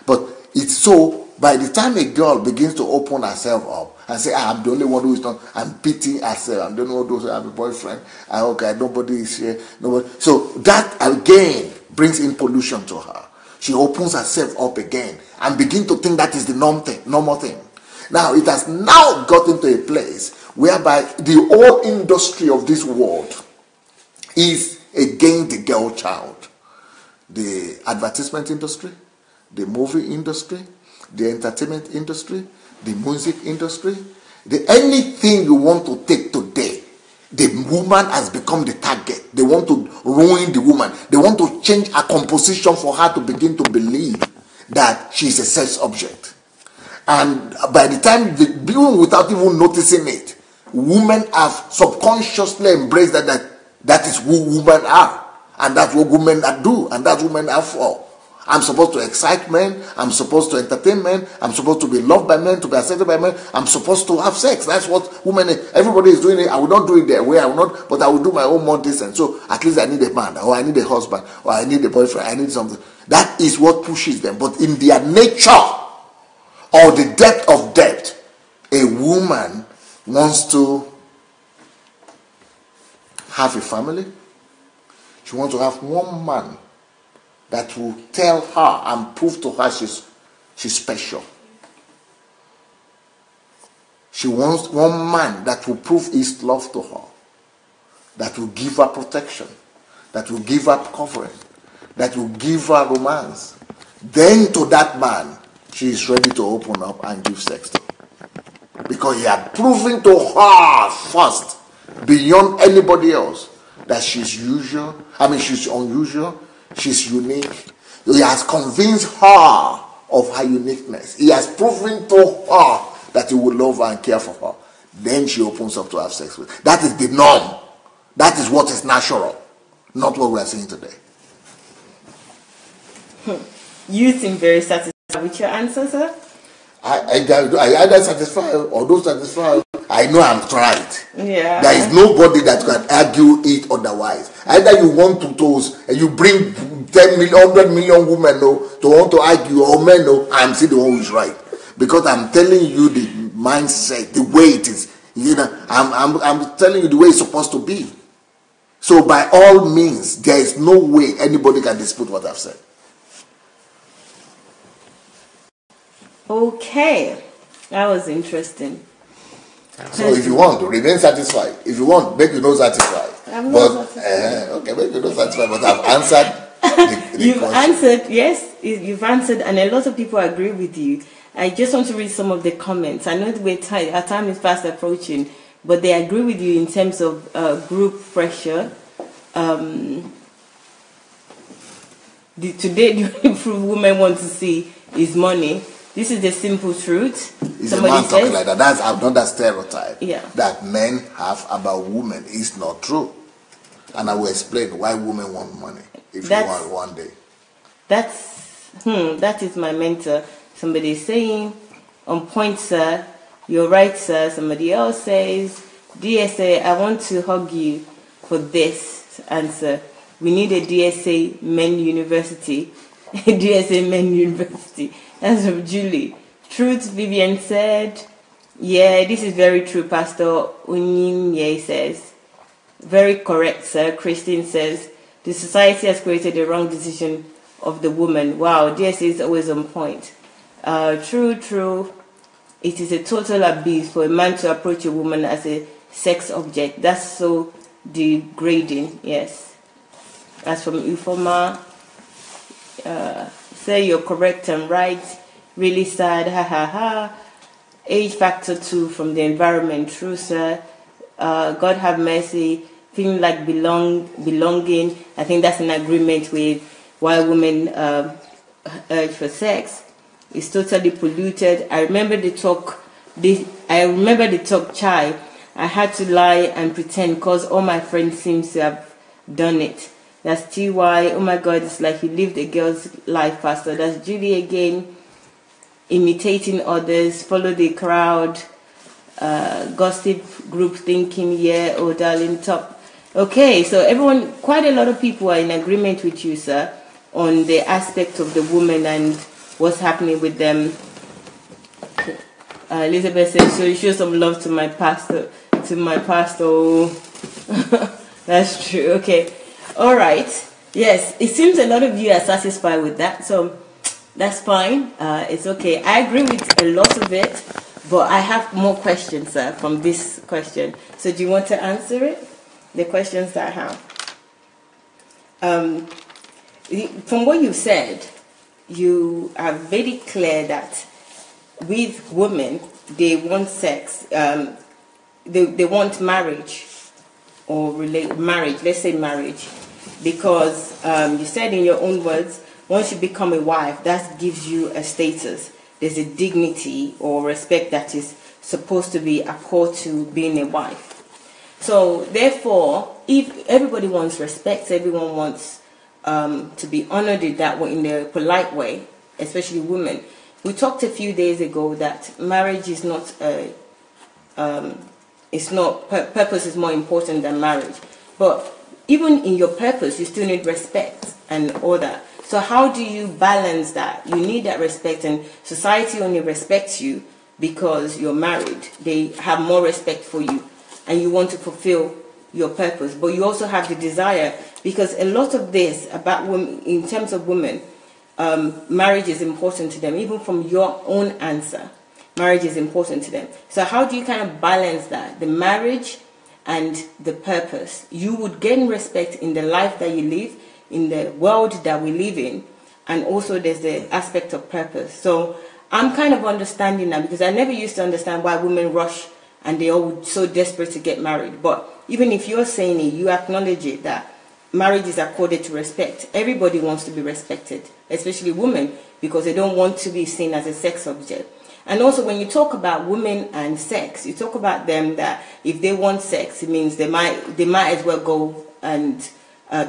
But it's so, by the time a girl begins to open herself up and say, I'm the only one who is not, I'm pitying herself, I'm the only one who have a boyfriend, okay, nobody is here, nobody. So that again brings in pollution to her. She opens herself up again and begin to think that is the normal thing. Now, it has now gotten to a place whereby the whole industry of this world is against the girl child. The advertisement industry, the movie industry, the entertainment industry, the music industry, anything you want to take today, the woman has become the target. They want to ruin the woman. They want to change her composition for her to begin to believe that she is a sex object. And by the time, even without even noticing it, women have subconsciously embraced that is who women are, and that's what women do, and that's what women are for. I'm supposed to excite men. I'm supposed to entertain men. I'm supposed to be loved by men, to be accepted by men. I'm supposed to have sex. That's what women, everybody is doing it. I will not do it their way. I will not, but I will do my own more decent. So at least I need a man, or I need a husband, or I need a boyfriend. I need something. That is what pushes them. But in their nature, or the depth of depth, a woman wants to have a family. She wants to have one man that will tell her and prove to her she's special. She wants one man that will prove his love to her, that will give her protection, that will give her covering, that will give her romance. Then to that man, she is ready to open up and give sex to. Because he had proven to her first, beyond anybody else, that she's usual. She's unusual. She's unique. He has convinced her of her uniqueness. He has proven to her that he will love her and care for her. Then she opens up to have sex with. That is the norm. That is what is natural, not what we are seeing today. You seem very satisfied with your answer, sir? I either satisfy or don't satisfy. I know I'm right. Yeah. There is nobody that can argue it otherwise. Either you want to toast and you bring 10 million, 100 million women to want to argue, or men I'm still the one who's right. Because I'm telling you the mindset, the way it is. I'm telling you the way it's supposed to be. So by all means, there is no way anybody can dispute what I've said. Okay, that was interesting. So if you want to remain satisfied, if you want, make you not satisfied. I'm not satisfied. Okay, make you not satisfied, but I've answered the You've question. answered, yes, you've answered, and a lot of people agree with you. I just want to read some of the comments. I know our time is fast approaching, but they agree with you in terms of group pressure. Today, the only proof women want to see is money. This is the simple truth. Is a man talking like that? That's another stereotype that men have about women. Is not true. And I will explain why women want money if you want one day. That is my mentor. Somebody is saying, on point, sir. You're right, sir. Somebody else says, DSA, I want to hug you for this answer. We need a DSA Men University. DSA Men University. That's from Julie. Truth, Vivian said. Yeah, this is very true, Pastor Unyinye says. Very correct, sir. Christine says, the society has created the wrong decision of the woman. Wow, DSA is always on point. True. It is a total abuse for a man to approach a woman as a sex object. That's so degrading. Yes. As from Ufoma, say you're correct and right. Really sad. Ha ha ha. Age factor 2 from the environment. True, sir. God have mercy. Feeling like belonging. I think that's in agreement with why women urge for sex. It's totally polluted. I remember the talk. Chai. I had to lie and pretend because all my friends seem to have done it. That's TY. Oh my God, it's like you lived a girl's life, Pastor. That's Julie again. Imitating others, follow the crowd, gossip, group thinking, yeah, oh darling, top. Okay, so everyone, quite a lot of people are in agreement with you, sir, on the aspect of the woman and what's happening with them. Elizabeth says, so you show some love to my pastor, That's true, okay. All right. Yes, it seems a lot of you are satisfied with that, so that's fine. It's okay. I agree with a lot of it, but I have more questions from this question. So do you want to answer it? The questions that I have. From what you said, you are very clear that with women, they want sex. They want marriage or marriage. Let's say marriage. Because you said in your own words, once you become a wife, that gives you a status. There's a dignity or respect that is supposed to be accorded to being a wife. So therefore, if everybody wants respect, everyone wants to be honored in that way, in a polite way, especially women. We talked a few days ago that marriage is not purpose is more important than marriage. But even in your purpose, you still need respect and order. So how do you balance that? You need that respect, and society only respects you because you're married. They have more respect for you, and you want to fulfill your purpose. But you also have the desire, because a lot of this about women, in terms of women, marriage is important to them. Even from your own answer, marriage is important to them. So how do you kind of balance that, the marriage and the purpose? You would gain respect in the life that you live, in the world that we live in, and also there's the aspect of purpose. So I'm kind of understanding that, because I never used to understand why women rush and they all so desperate to get married. But even if you're saying it, you acknowledge it, that marriage is accorded to respect. Everybody wants to be respected, especially women, because they don't want to be seen as a sex object. And also, when you talk about women and sex, you talk about them that if they want sex, it means they might as well go and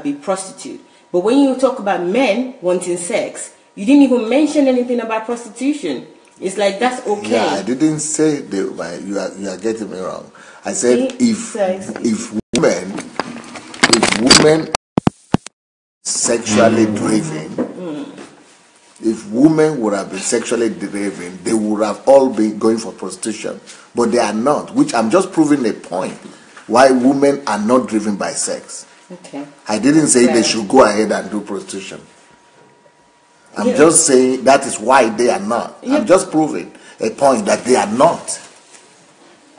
be prostitute. But when you talk about men wanting sex, you didn't even mention anything about prostitution. It's like that's okay. Yeah, I didn't say you are getting me wrong. I said if women sexually driven, if women would have been sexually driven, they would have all been going for prostitution. But they are not, which I'm just proving a point why women are not driven by sex. Okay. I didn't say they should go ahead and do prostitution. I'm just saying that is why they are not. I'm just proving a point that they are not.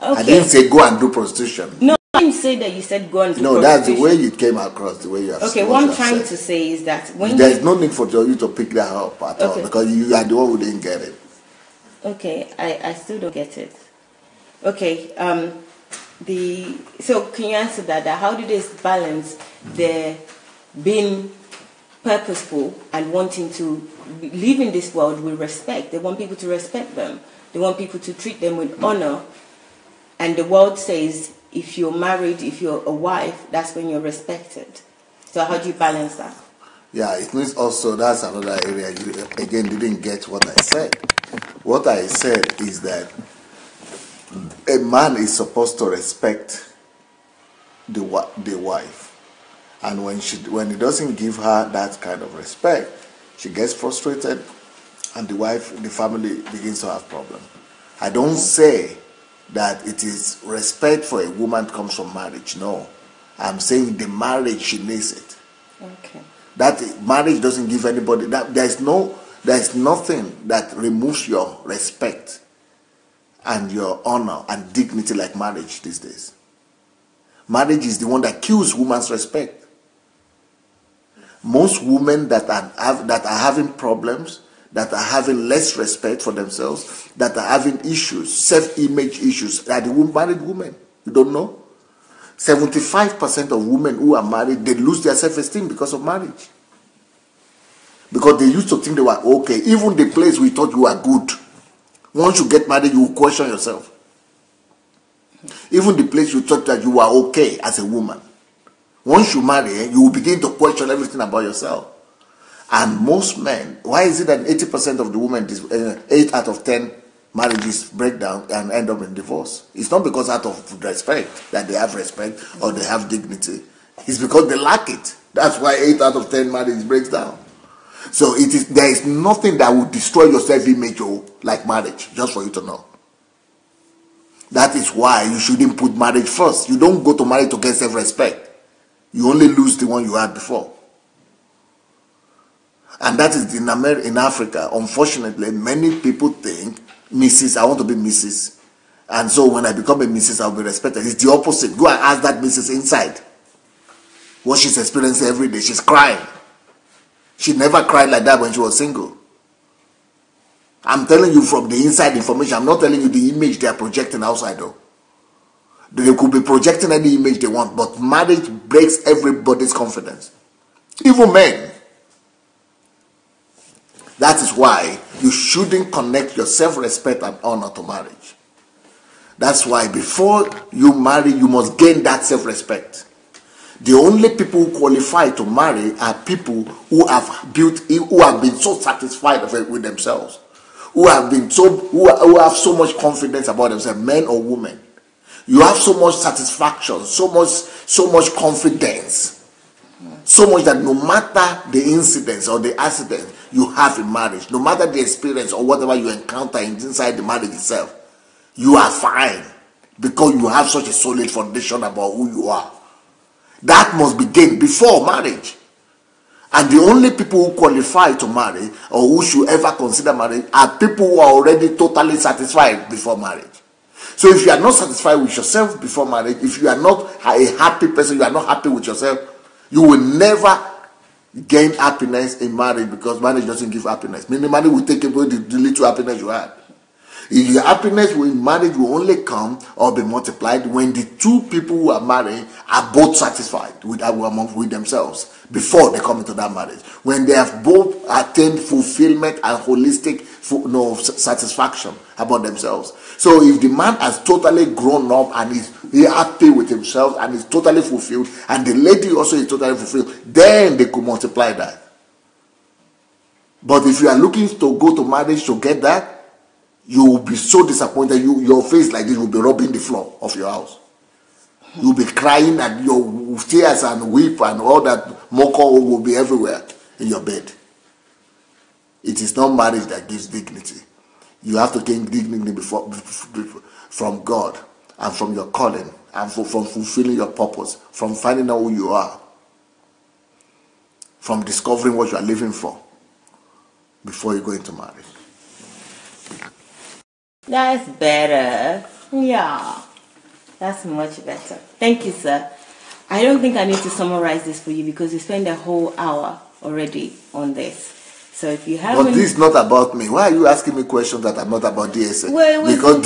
Okay. I didn't say go and do prostitution. No, I didn't say that. You said go and do prostitution. No, that's the way you came across, the way you have said. Okay, what I'm trying to say is that when there is no need for you to pick that up at all, because you are the one who didn't get it. Okay, I still don't get it. Okay, so can you answer that? How do they balance the being purposeful and wanting to live in this world with respect? They want people to respect them. They want people to treat them with honor. And the world says if you're married, if you're a wife, that's when you're respected. So how do you balance that? Yeah, it means also that's another area you again didn't get what I said. What I said is that a man is supposed to respect the wife. And when he doesn't give her that kind of respect, she gets frustrated, and the family begins to have problems. I don't say that it is respect for a woman comes from marriage. No, I'm saying the marriage, she needs it. Okay. That marriage doesn't give anybody that. There's nothing that removes your respect and your honor and dignity like marriage these days. Marriage is the one that kills woman's respect. Most women that are having problems, that are having less respect for themselves, that are having issues, self-image issues, are the married women. You don't know? 75% of women who are married, they lose their self-esteem because of marriage. Because they used to think they were okay. Even the place we thought you were good. Once you get married, you will question yourself. Even the place you thought that you were okay as a woman. Once you marry, you will begin to question everything about yourself. And most men, why is it that 80% of the women, 8 out of 10 marriages break down and end up in divorce? It's not because out of respect, that they have respect or they have dignity. It's because they lack it. That's why 8 out of 10 marriages breaks down. So there is nothing that will destroy your self-image like marriage, just for you to know. That is why you shouldn't put marriage first. You don't go to marriage to get self-respect. You only lose the one you had before. And that is in Africa. Unfortunately, many people think, Mrs., I want to be Mrs. And so when I become a Mrs., I'll be respected. It's the opposite. Go and ask that Mrs. inside what she's experiencing every day. She's crying. She never cried like that when she was single. I'm telling you from the inside information. I'm not telling you the image they are projecting outside though. They could be projecting any image they want, but marriage breaks everybody's confidence. Even men. That is why you shouldn't connect your self-respect and honor to marriage. That's why before you marry, you must gain that self-respect. The only people who qualify to marry are people who have been so satisfied with themselves, who have have so much confidence about themselves, men or women. You have so much satisfaction, so much confidence, so much that no matter the incidents or the accident you have in marriage, no matter the experience or whatever you encounter inside the marriage itself, you are fine because you have such a solid foundation about who you are. That must be gained before marriage. And the only people who qualify to marry or who should ever consider marriage are people who are already totally satisfied before marriage. So if you are not satisfied with yourself before marriage, if you are not a happy person, you are not happy with yourself, you will never gain happiness in marriage, because marriage doesn't give happiness. Meaning marriage will take away the little happiness you have. Your happiness in marriage will only come or be multiplied when the two people who are married are both satisfied with themselves before they come into that marriage. When they have both attained fulfillment and holistic satisfaction about themselves. So if the man has totally grown up and is happy with himself and is totally fulfilled, and the lady also is totally fulfilled, then they could multiply that. But if you are looking to go to marriage to get that, you will be so disappointed. Your face like this will be rubbing the floor of your house. You'll be crying and your tears and weep and all that moko will be everywhere in your bed. It is not marriage that gives dignity. You have to gain dignity from God and from your calling and from fulfilling your purpose, from finding out who you are, from discovering what you are living for before you go into marriage. That's better. Yeah, that's much better. Thank you, sir. I don't think I need to summarize this for you because we spent a whole hour already on this. So if you haven't... But this is not about me. Why are you asking me questions that are not about DSA? Because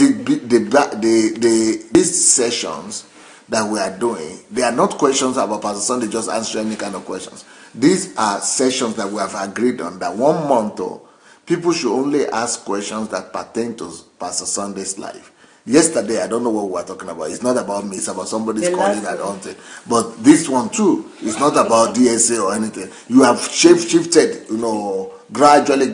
these sessions that we are doing, they are not questions about Pastor Sunday just answering any kind of questions. These are sessions that we have agreed on that 1 month people should only ask questions that pertain to Pastor Sunday's life. Yesterday, I don't know what we were talking about. It's not about me. It's about somebody's calling and haunting. But this one too, it's not about DSA or anything. You have shifted, gradually.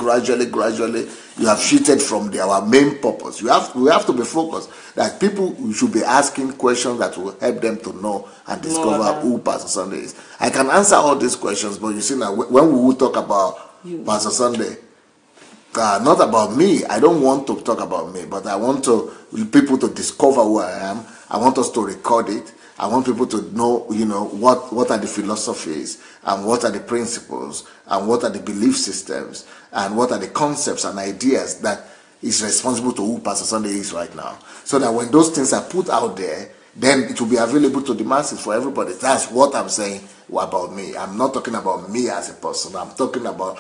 You have shifted from our main purpose. We have to be focused that people should be asking questions that will help them to know and discover who Pastor Sunday is. I can answer all these questions, but you see now, when we will talk about Pastor Sunday, not about me. I don't want to talk about me, but I want people to discover who I am. I want us to record it. I want people to know, what are the philosophies and what are the principles and what are the belief systems and what are the concepts and ideas that is responsible to who Pastor Sunday is right now. So that when those things are put out there, then it will be available to the masses for everybody. That's what I'm saying about me. I'm not talking about me as a person. I'm talking about,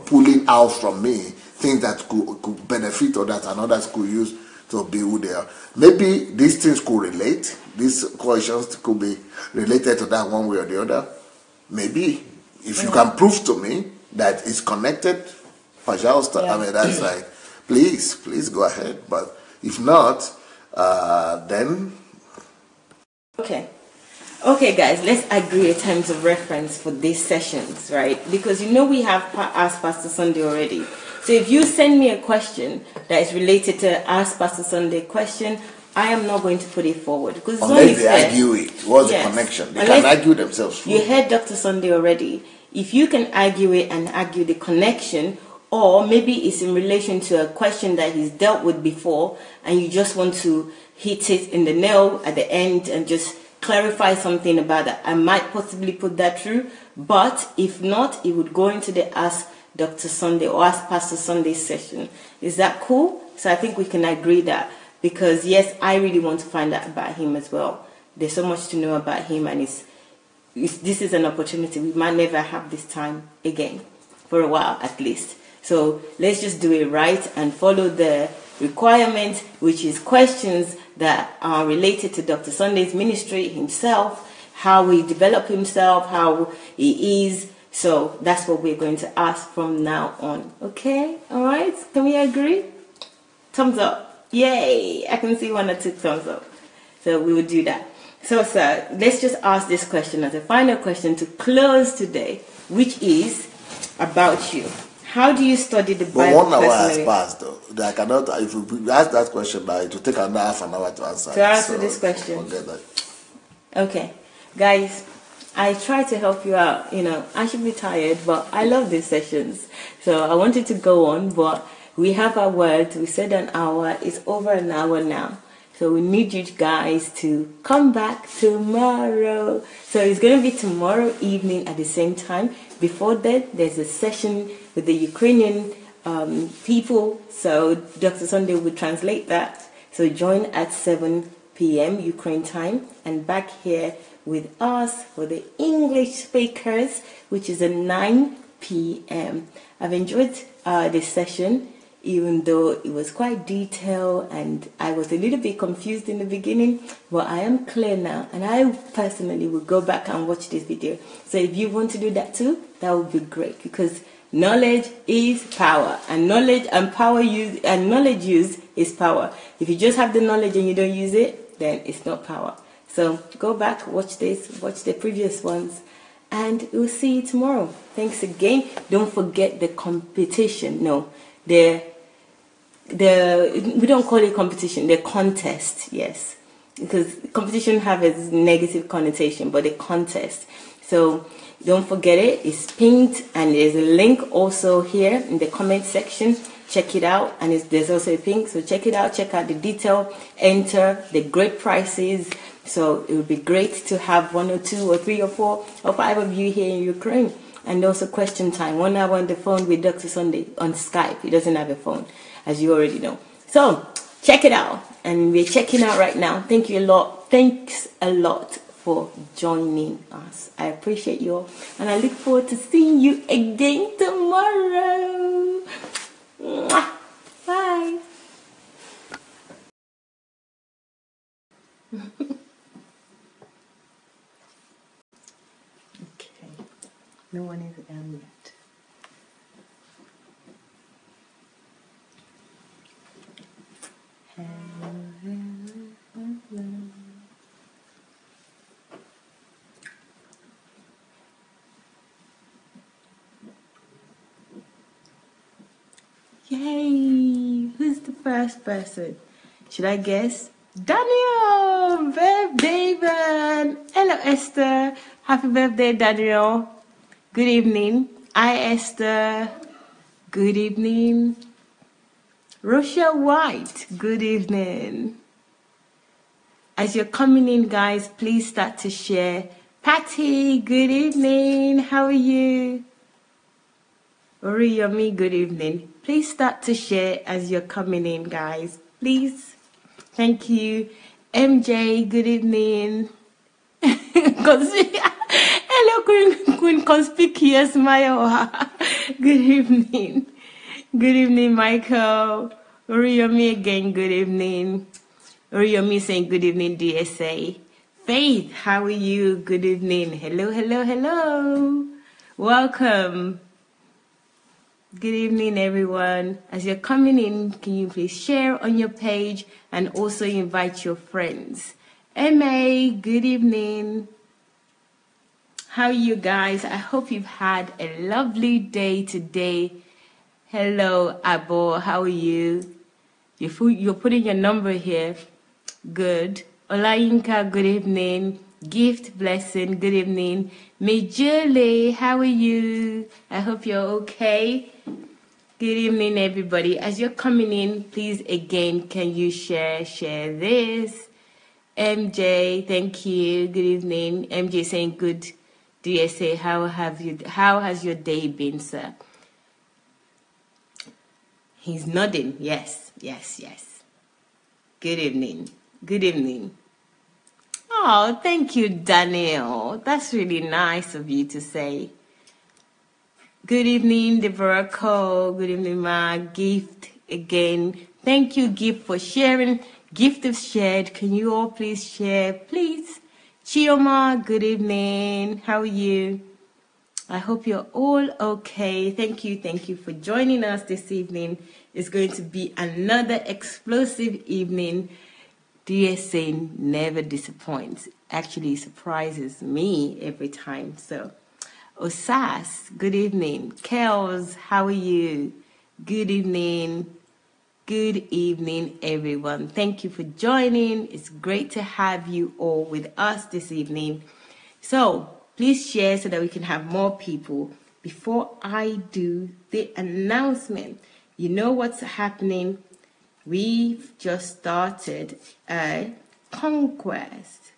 pulling out from me things that could benefit others and others could use to be who they are. Maybe these things could relate. These questions could be related to that one way or the other. Maybe. If you can prove to me that it's connected, that's like, please go ahead. But if not, then... Okay, guys, let's agree at terms of reference for these sessions, right? Because we have asked Pastor Sunday already. So if you send me a question that is related to Ask Pastor Sunday question, I am not going to put it forward. Because unless they argue it. What's the connection? They can argue themselves. You heard Dr. Sunday already. If you can argue it and argue the connection, or maybe it's in relation to a question that he's dealt with before, and you just want to hit it in the nail at the end and just clarify something about that, I might possibly put that through. But if not, it would go into the Ask Dr. Sunday or Ask Pastor Sunday session. Is that cool? So I think we can agree that, because yes, I really want to find out about him as well. There's so much to know about him, and this is an opportunity. We might never have this time again, for a while at least. So let's just do it right and follow the requirement, which is questions that are related to Dr. Sunday's ministry himself, how he developed himself, how he is. So that's what we're going to ask from now on. Okay? All right? Can we agree? Thumbs up. Yay! I can see 1 or 2 thumbs up. So we will do that. So, sir, let's just ask this question as a final question to close today, which is about you. How do you study the Bible? But 1 hour has passed, though. I cannot. If we ask that question now, it will take another half an hour to answer. To answer this question. Forget that. Okay, guys, I try to help you out. You know, I should be tired, but I love these sessions. So I wanted to go on, but we have our word. We said an hour. It's over an hour now. So we need you guys to come back tomorrow. So it's going to be tomorrow evening at the same time. Before that, there's a session with the Ukrainian people. So Dr. Sunday will translate that. So join at 7 p.m. Ukraine time. And back here with us for the English speakers, which is at 9 p.m. I've enjoyed this session, even though it was quite detailed and I was a little bit confused in the beginning, but I am clear now, and I personally will go back and watch this video. So if you want to do that too, that would be great, because knowledge is power, and knowledge used is power. If you just have the knowledge and you don't use it, then it's not power. So go back, watch this, watch the previous ones, and we'll see you tomorrow. Thanks again. Don't forget the competition. No, we don't call it competition, the contest, yes, because competition have a negative connotation, but the contest. So don't forget it. It's pinned, and there's a link also here in the comment section. Check it out, and there's also a pink, so check it out. Check out the detail, enter the great prices. So it would be great to have 1 or 2 or 3 or 4 or 5 of you here in Ukraine. And also question time, 1 hour on the phone with Dr. Sunday on Skype. He doesn't have a phone, as you already know. So check it out, and we're checking out right now. Thank you a lot. Thanks a lot for joining us. I appreciate you all, and I look forward to seeing you again tomorrow. Mwah. Bye. Okay, no one is down yet. Hello, hello, hello. Yay! Who's the first person? Should I guess? Daniel! Birthday man! Hello, Esther. Happy birthday, Daniel. Good evening. Hi, Esther. Good evening. Rochelle White. Good evening. As you're coming in, guys, please start to share. Patty, good evening. How are you? Oriyomi, good evening. Please start to share as you're coming in, guys. Please. Thank you. MJ, good evening. Hello, Queen Conspicuous Maya. Good evening. Good evening, Michael. Oriyomi again, good evening. Oriyomi saying good evening, DSA. Faith, how are you? Good evening. Hello, hello, hello. Welcome. Good evening, everyone. As you're coming in, can you please share on your page and also invite your friends? MA, good evening. How are you guys? I hope you've had a lovely day today. Hello, Abo. How are you? You're putting your number here. Good. Olayinka, good evening. Gift Blessing, good evening. Mijule, how are you? I hope you're okay. Good evening, everybody. As you're coming in, please again, can you share this? MJ, thank you. Good evening. MJ saying good. DSA, how has your day been, sir? He's nodding. Yes. Good evening. Good evening. Oh, thank you, Daniel. That's really nice of you to say. Good evening, Deborah Cole. Good evening, Ma. Gift again. Thank you, Gift, for sharing. Gift is shared. Can you all please share, please? Chioma, good evening. How are you? I hope you're all okay. Thank you for joining us this evening. It's going to be another explosive evening. DSA never disappoints. Actually surprises me every time. So, Osas, good evening. Kels, how are you? Good evening. Good evening, everyone. Thank you for joining. It's great to have you all with us this evening. So, please share so that we can have more people. Before I do the announcement, you know what's happening? We've just started a conquest.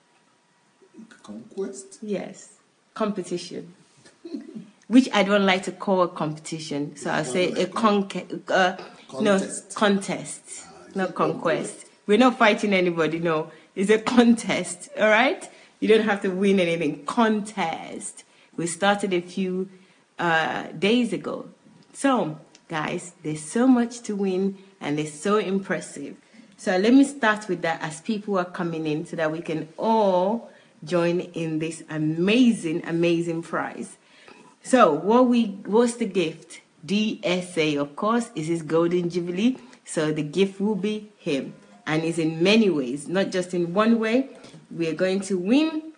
Conquest? Yes, competition. Which I don't like to call a competition, so I'll say a contest. Not conquest. We're not fighting anybody, no. It's a contest, all right? You don't have to win anything. Contest. We started a few days ago. So, guys, there's so much to win, and it's so impressive. So let me start with that as people are coming in so that we can all join in this amazing, amazing prize. So what's the gift? DSA, of course, is his golden jubilee. So the gift will be him. And it's in many ways, not just in one way. We are going to win,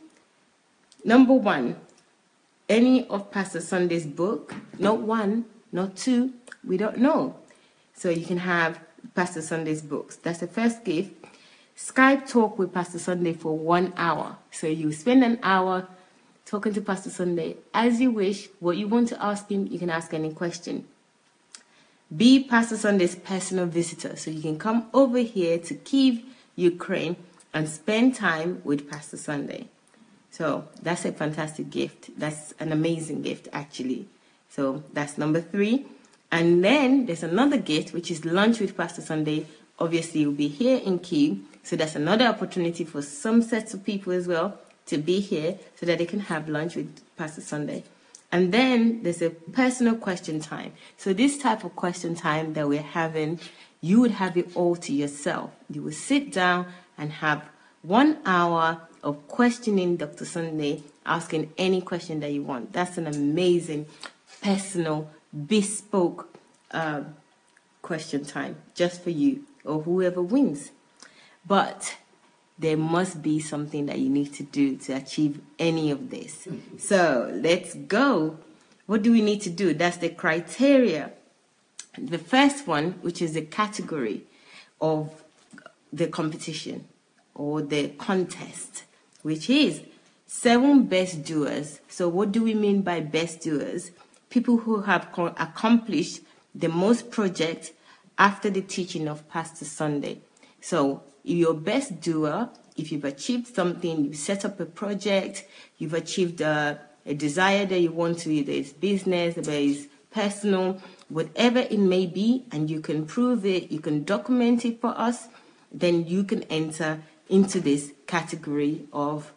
number one, any of Pastor Sunday's book. Not one, not two, we don't know. So you can have Pastor Sunday's books. That's the first gift. Skype talk with Pastor Sunday for 1 hour. So you spend an hour talking to Pastor Sunday as you wish. What you want to ask him, you can ask any question. Be Pastor Sunday's personal visitor. So you can come over here to Kyiv, Ukraine, and spend time with Pastor Sunday. So that's a fantastic gift. That's an amazing gift, actually. So that's number 3. And then there's another gift, which is lunch with Pastor Sunday. Obviously, you'll be here in Kyiv. So that's another opportunity for some sets of people as well to be here so that they can have lunch with Pastor Sunday. And then there's a personal question time. So this type of question time that we're having, you would have it all to yourself. You will sit down and have 1 hour of questioning Dr. Sunday, asking any question that you want. That's an amazing, personal, bespoke question time just for you or whoever wins. But there must be something that you need to do to achieve any of this. So let's go. What do we need to do? That's the criteria. The first one, which is the category of the competition or the contest, which is 7 best doers. So what do we mean by best doers? People who have accomplished the most projects after the teaching of Pastor Sunday. So your best doer, if you've achieved something, you've set up a project, you've achieved a desire that you want to, either it's business, whether it's personal, whatever it may be, and you can prove it, you can document it for us, then you can enter into this category of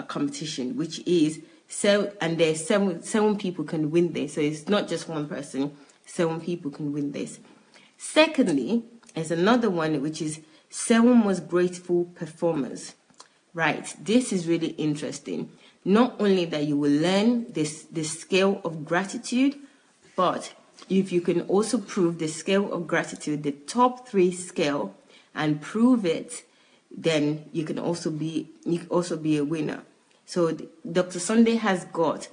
competition, which is and there's 7 people can win this. So it's not just one person, 7 people can win this. Secondly, there's another one, which is 7 most grateful performers. Right, this is really interesting. Not only that you will learn this scale of gratitude, but if you can also prove the scale of gratitude, the top 3 scale, and prove it, then you can also be a winner. So Dr. Sunday has got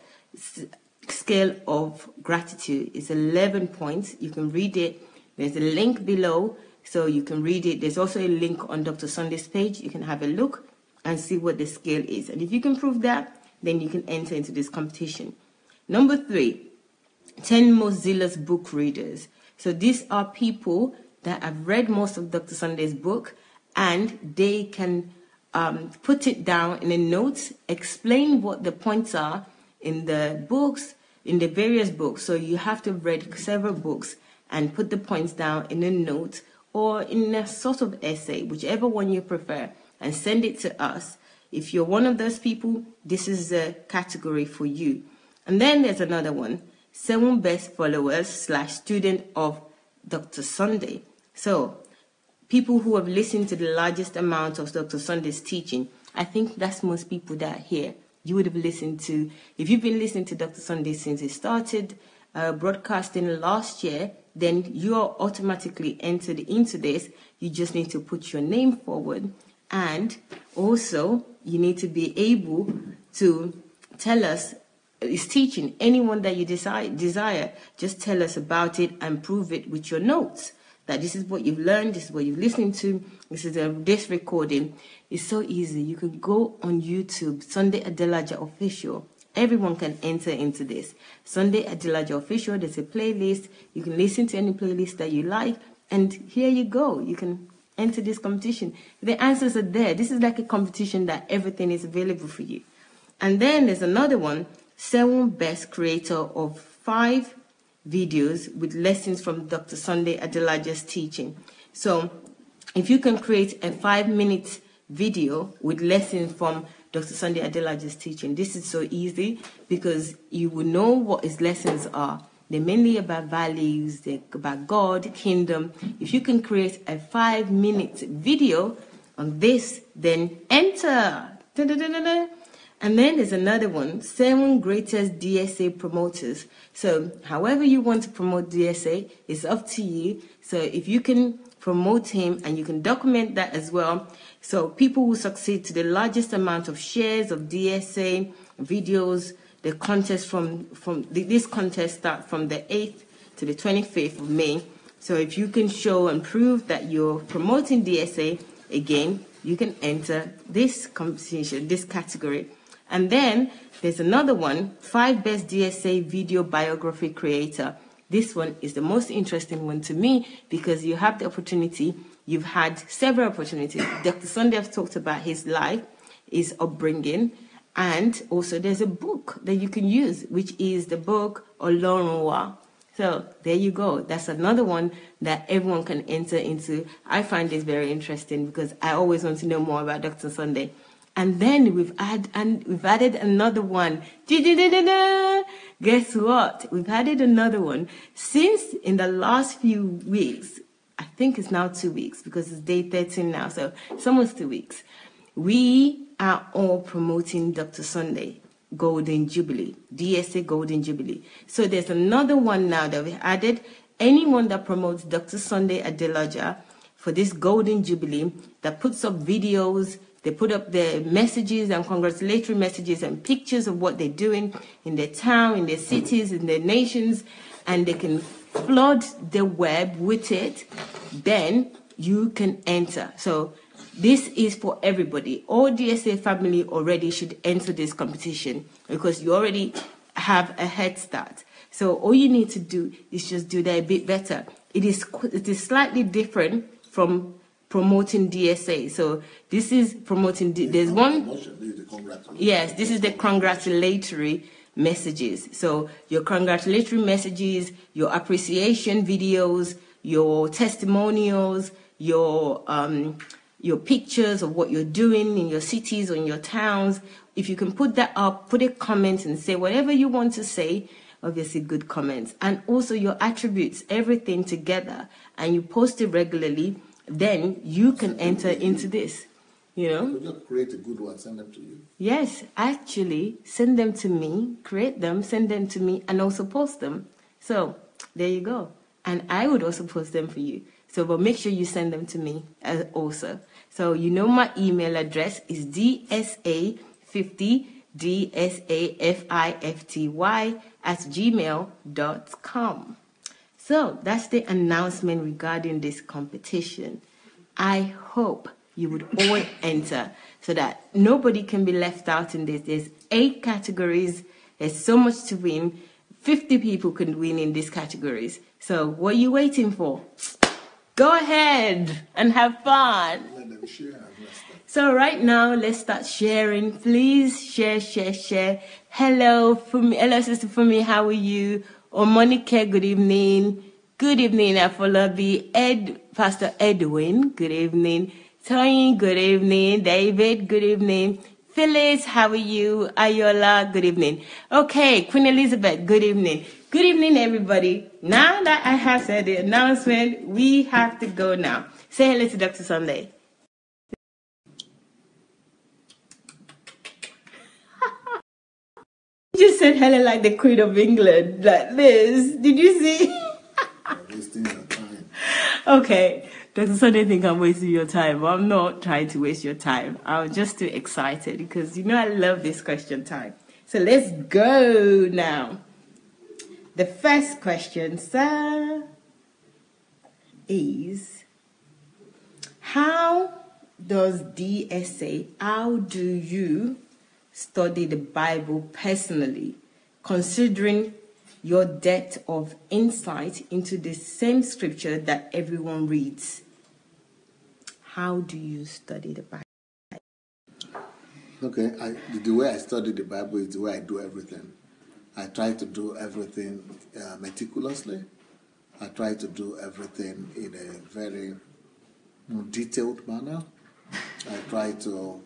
scale of gratitude. It's 11 points. You can read it. There's a link below, so you can read it. There's also a link on Dr. Sunday's page. You can have a look and see what the scale is. And if you can prove that, then you can enter into this competition. Number 3, 10 most zealous book readers. So these are people that have read most of Dr. Sunday's book, and they can put it down in a note, explain what the points are in the books, in the various books. So you have to have read several books and put the points down in a note or in a sort of essay, whichever one you prefer, and send it to us. If you're one of those people, this is a category for you. And then there's another one, 7 best followers / student of Dr. Sunday. So people who have listened to the largest amount of Dr. Sunday's teaching. I think that's most people that are here. You would have listened to, if you've been listening to Dr. Sunday since he started broadcasting last year, then you are automatically entered into this. You just need to put your name forward And also, you need to be able to tell us, is teaching anyone that you desire, just tell us about it and prove it with your notes. That this is what you've learned, this is what you've listened to, this recording. It's so easy. You can go on YouTube, Sunday Adelaja Official. Everyone can enter into this. Sunday Adelaja Official, there's a playlist. You can listen to any playlist that you like. And here you go. You can enter this competition. The answers are there. This is like a competition that everything is available for you. And then there's another one, 7 best creator of 5 videos with lessons from Dr. Sunday Adelaja's teaching. So if you can create a 5-minute video with lessons from Dr. Sunday Adelaja's teaching, this is so easy because you will know what his lessons are. They're mainly about values, they're about God, kingdom. If you can create a 5-minute video on this, then enter. Da-da-da-da-da. And then there's another one, 7 greatest DSA promoters. So however you want to promote DSA, it's up to you. So if you can promote him and you can document that as well. So people will succeed to the largest amount of shares of DSA videos. The contest this contest starts from the 8th to the 25th of May. So if you can show and prove that you're promoting DSA, again, you can enter this competition, this category. And then there's another one, 5 best DSA video biography creator. This one is the most interesting one to me because you have the opportunity, you've had several opportunities. Dr. Sunday has talked about his life, his upbringing, and also there's a book that you can use, which is the book Olorun Wa. So there you go. That's another one that everyone can enter into. I find this very interesting because I always want to know more about Dr. Sunday. And then we've added another one. Guess what? We've added another one. Since in the last few weeks, I think it's now 2 weeks because it's day 13 now, so it's almost 2 weeks. We are all promoting Dr. Sunday Golden Jubilee, DSA Golden Jubilee. So there's another one now that we added. Anyone that promotes Dr. Sunday Adelaja for this Golden Jubilee, that puts up videos, they put up their messages and congratulatory messages and pictures of what they're doing in their town, in their cities, in their nations, and they can flood the web with it, then you can enter. So this is for everybody. All DSA family already should enter this competition because you already have a head start. So all you need to do is just do that a bit better. It is slightly different from promoting DSA. So this is promoting, there's one, yes, this is the congratulatory messages. So your congratulatory messages, your appreciation videos, your testimonials, your pictures of what you're doing in your cities or in your towns. If you can put that up, put a comment and say whatever you want to say, obviously good comments, and also your attributes, everything together, and you post it regularly, then you can enter into this, you know. You just create a good one, send them to you. Yes, actually, send them to me, create them, send them to me, and also post them. So there you go. And I would also post them for you. So, but make sure you send them to me also. So you know my email address is DSA50, DSA50FIFTY@gmail.com. So that's the announcement regarding this competition. I hope you would all enter so that nobody can be left out in this. There's 8 categories. There's so much to win. 50 people can win in these categories. So what are you waiting for? Go ahead and have fun. Let them share. So right now, let's start sharing. Please share. Hello, Fumi. Hello, Sister Fumi. How are you? Or Monica, good evening. Good evening, Afolabi. Pastor Edwin, good evening. Tony, good evening. David, good evening. Phyllis, how are you? Ayola, good evening. Okay, Queen Elizabeth, good evening. Good evening, everybody. Now that I have said the announcement, we have to go now. Say hello to Dr. Sunday. You just said hello like the Queen of England, like this. Did you see? These things are fine. Okay. Dr. Sunday think I'm wasting your time, but I'm not trying to waste your time. I'm just too excited because I love this question time. So let's go now. The first question, sir, is how do you study the Bible personally, considering your depth of insight into the same scripture that everyone reads? How do you study the Bible? Okay, the way I study the Bible is the way I do everything. I try to do everything meticulously. I try to do everything in a very detailed manner. I try to,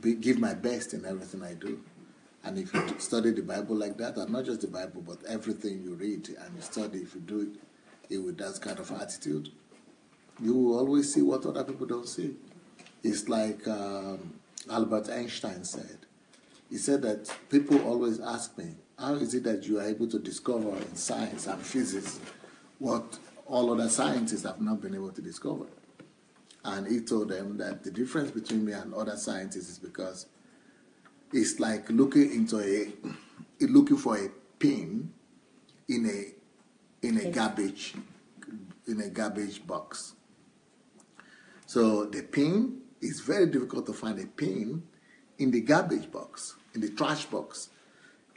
give my best in everything I do. And if you study the Bible like that, and not just the Bible, but everything you read and you study, if you do it with that kind of attitude, you will always see what other people don't see. It's like Albert Einstein said. He said that people always ask me, how is it that you are able to discover in science and physics what all other scientists have not been able to discover? And he told them that the difference between me and other scientists is because it's like looking for a pin in a garbage box. So the pin, it's very difficult to find a pin in the garbage box, in the trash box.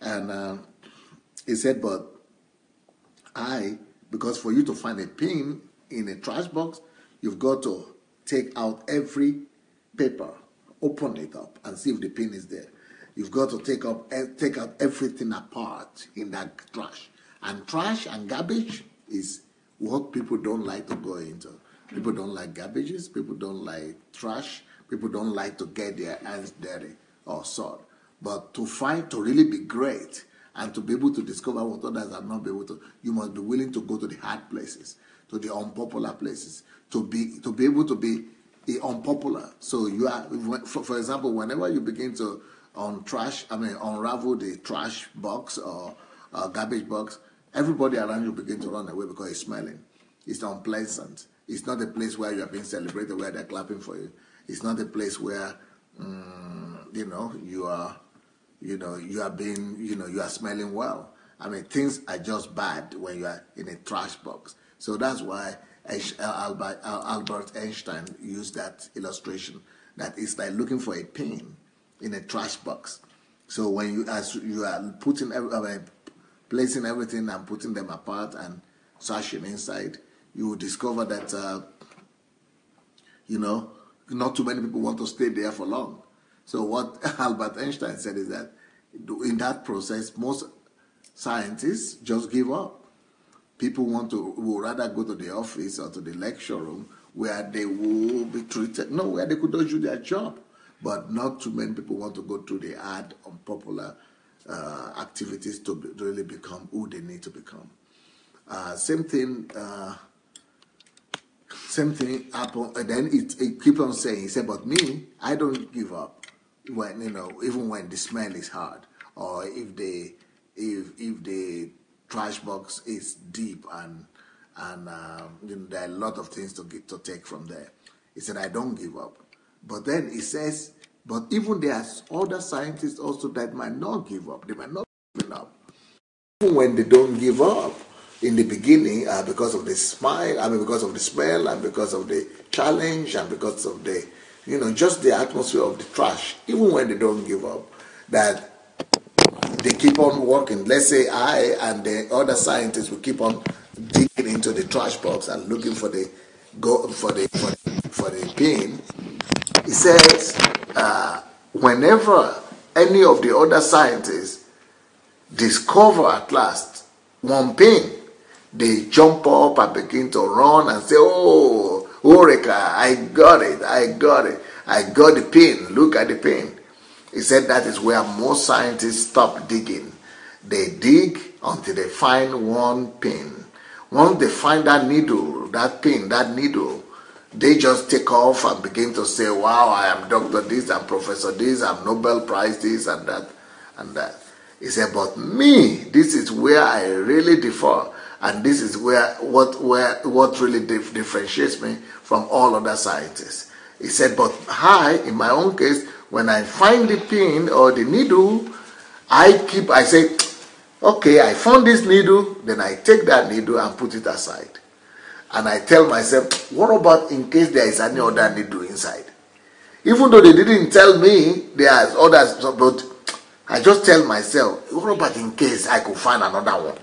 And he said, but because for you to find a pin in a trash box, you've got to take out every paper, open it up, and see if the pin is there. You've got to take out everything apart in that trash. And trash and garbage is what people don't like to go into. People don't like garbages, people don't like trash, people don't like to get their hands dirty or soiled. But to really be great and to be able to discover what others have not been able to, you must be willing to go to the hard places, to the unpopular places, to be able to be unpopular. So you are, for example, whenever you begin to unravel the trash box or garbage box, everybody around you begin to run away because it's smelling. It's unpleasant. It's not a place where you are being celebrated, where they're clapping for you. It's not a place where you are smelling well. I mean, things are just bad when you are in a trash box. So that's why Albert Einstein used that illustration, that it's like looking for a pin in a trash box. So when as you are placing everything and putting them apart and searching inside, you will discover that not too many people want to stay there for long. So what Albert Einstein said is that in that process, most scientists just give up. People will rather go to the office or to the lecture room where they will be treated, where they could just do their job. But not too many people want to go through the hard, unpopular activities to really become who they need to become. Same thing happened, and then it keep on saying, he said, but me, I don't give up when, even when the smell is hard, or if the trash box is deep and there are a lot of things to take from there. He said, I don't give up. But then he says, but even there are other scientists also that might not give up. They might not give up. Even when they don't give up in the beginning, because of the because of the smell, and because of the challenge, and because of the, just the atmosphere of the trash, even when they don't give up, that they keep on working. Let's say I and the other scientists will keep on digging into the trash box and looking for the pin. He says, whenever any of the other scientists discover at last one pin, they jump up and begin to run and say, oh, Eureka, I got it, I got the pin, look at the pin. He said that is where most scientists stop digging. They dig until they find one pin. Once they find that needle, they just take off and begin to say, wow, I am Dr. this, I'm Professor this, I'm Nobel Prize this and that. He said, but me, this is where I really differ. And this is what really differentiates me from all other scientists. He said, but in my own case, when I find the pin or the needle, I say, okay, I found this needle, then I take that needle and put it aside. And I tell myself, what about in case there is any other needle inside? Even though they didn't tell me there are others, but I just tell myself, what about in case I could find another one?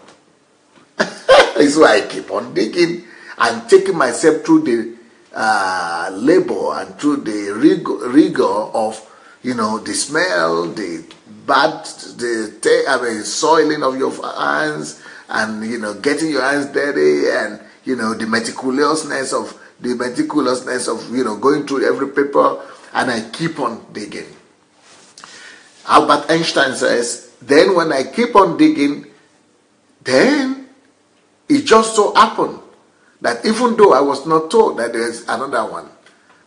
So I keep on digging and taking myself through the labor and through the rigor of, the smell, the bad, soiling of your hands, and getting your hands dirty, and the meticulousness of going through every paper, and I keep on digging. Albert Einstein says, then when I keep on digging, then it just so happened that even though I was not told that there's another one,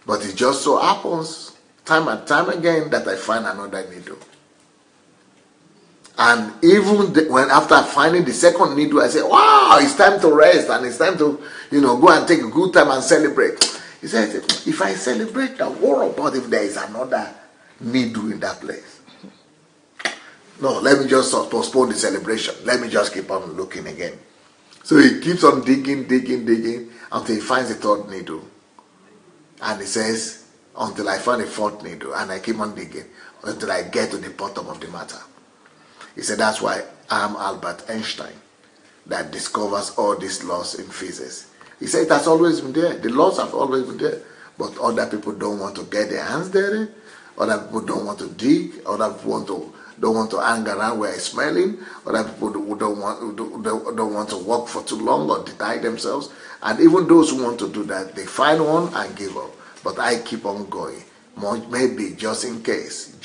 but it just so happens time and time again that I find another needle. And even when after finding the second needle, I say, wow, it's time to rest, and it's time to, go and take a good time and celebrate. He said, if I celebrate, now what about if there is another needle in that place? No, let me just postpone the celebration. Let me just keep on looking again. So he keeps on digging until he finds the third needle. And he says, until I find a fourth needle, and I keep on digging until I get to the bottom of the matter. He said, that's why I'm Albert Einstein that discovers all these laws in physics. He said it has always been there. The laws have always been there. But other people don't want to get their hands dirty. Other people don't want to dig. Other people don't want to hang around where it's smelling. Other people don't want to work for too long or deny themselves. And even those who want to do that, they find one and give up. But I keep on going. Maybe just in case,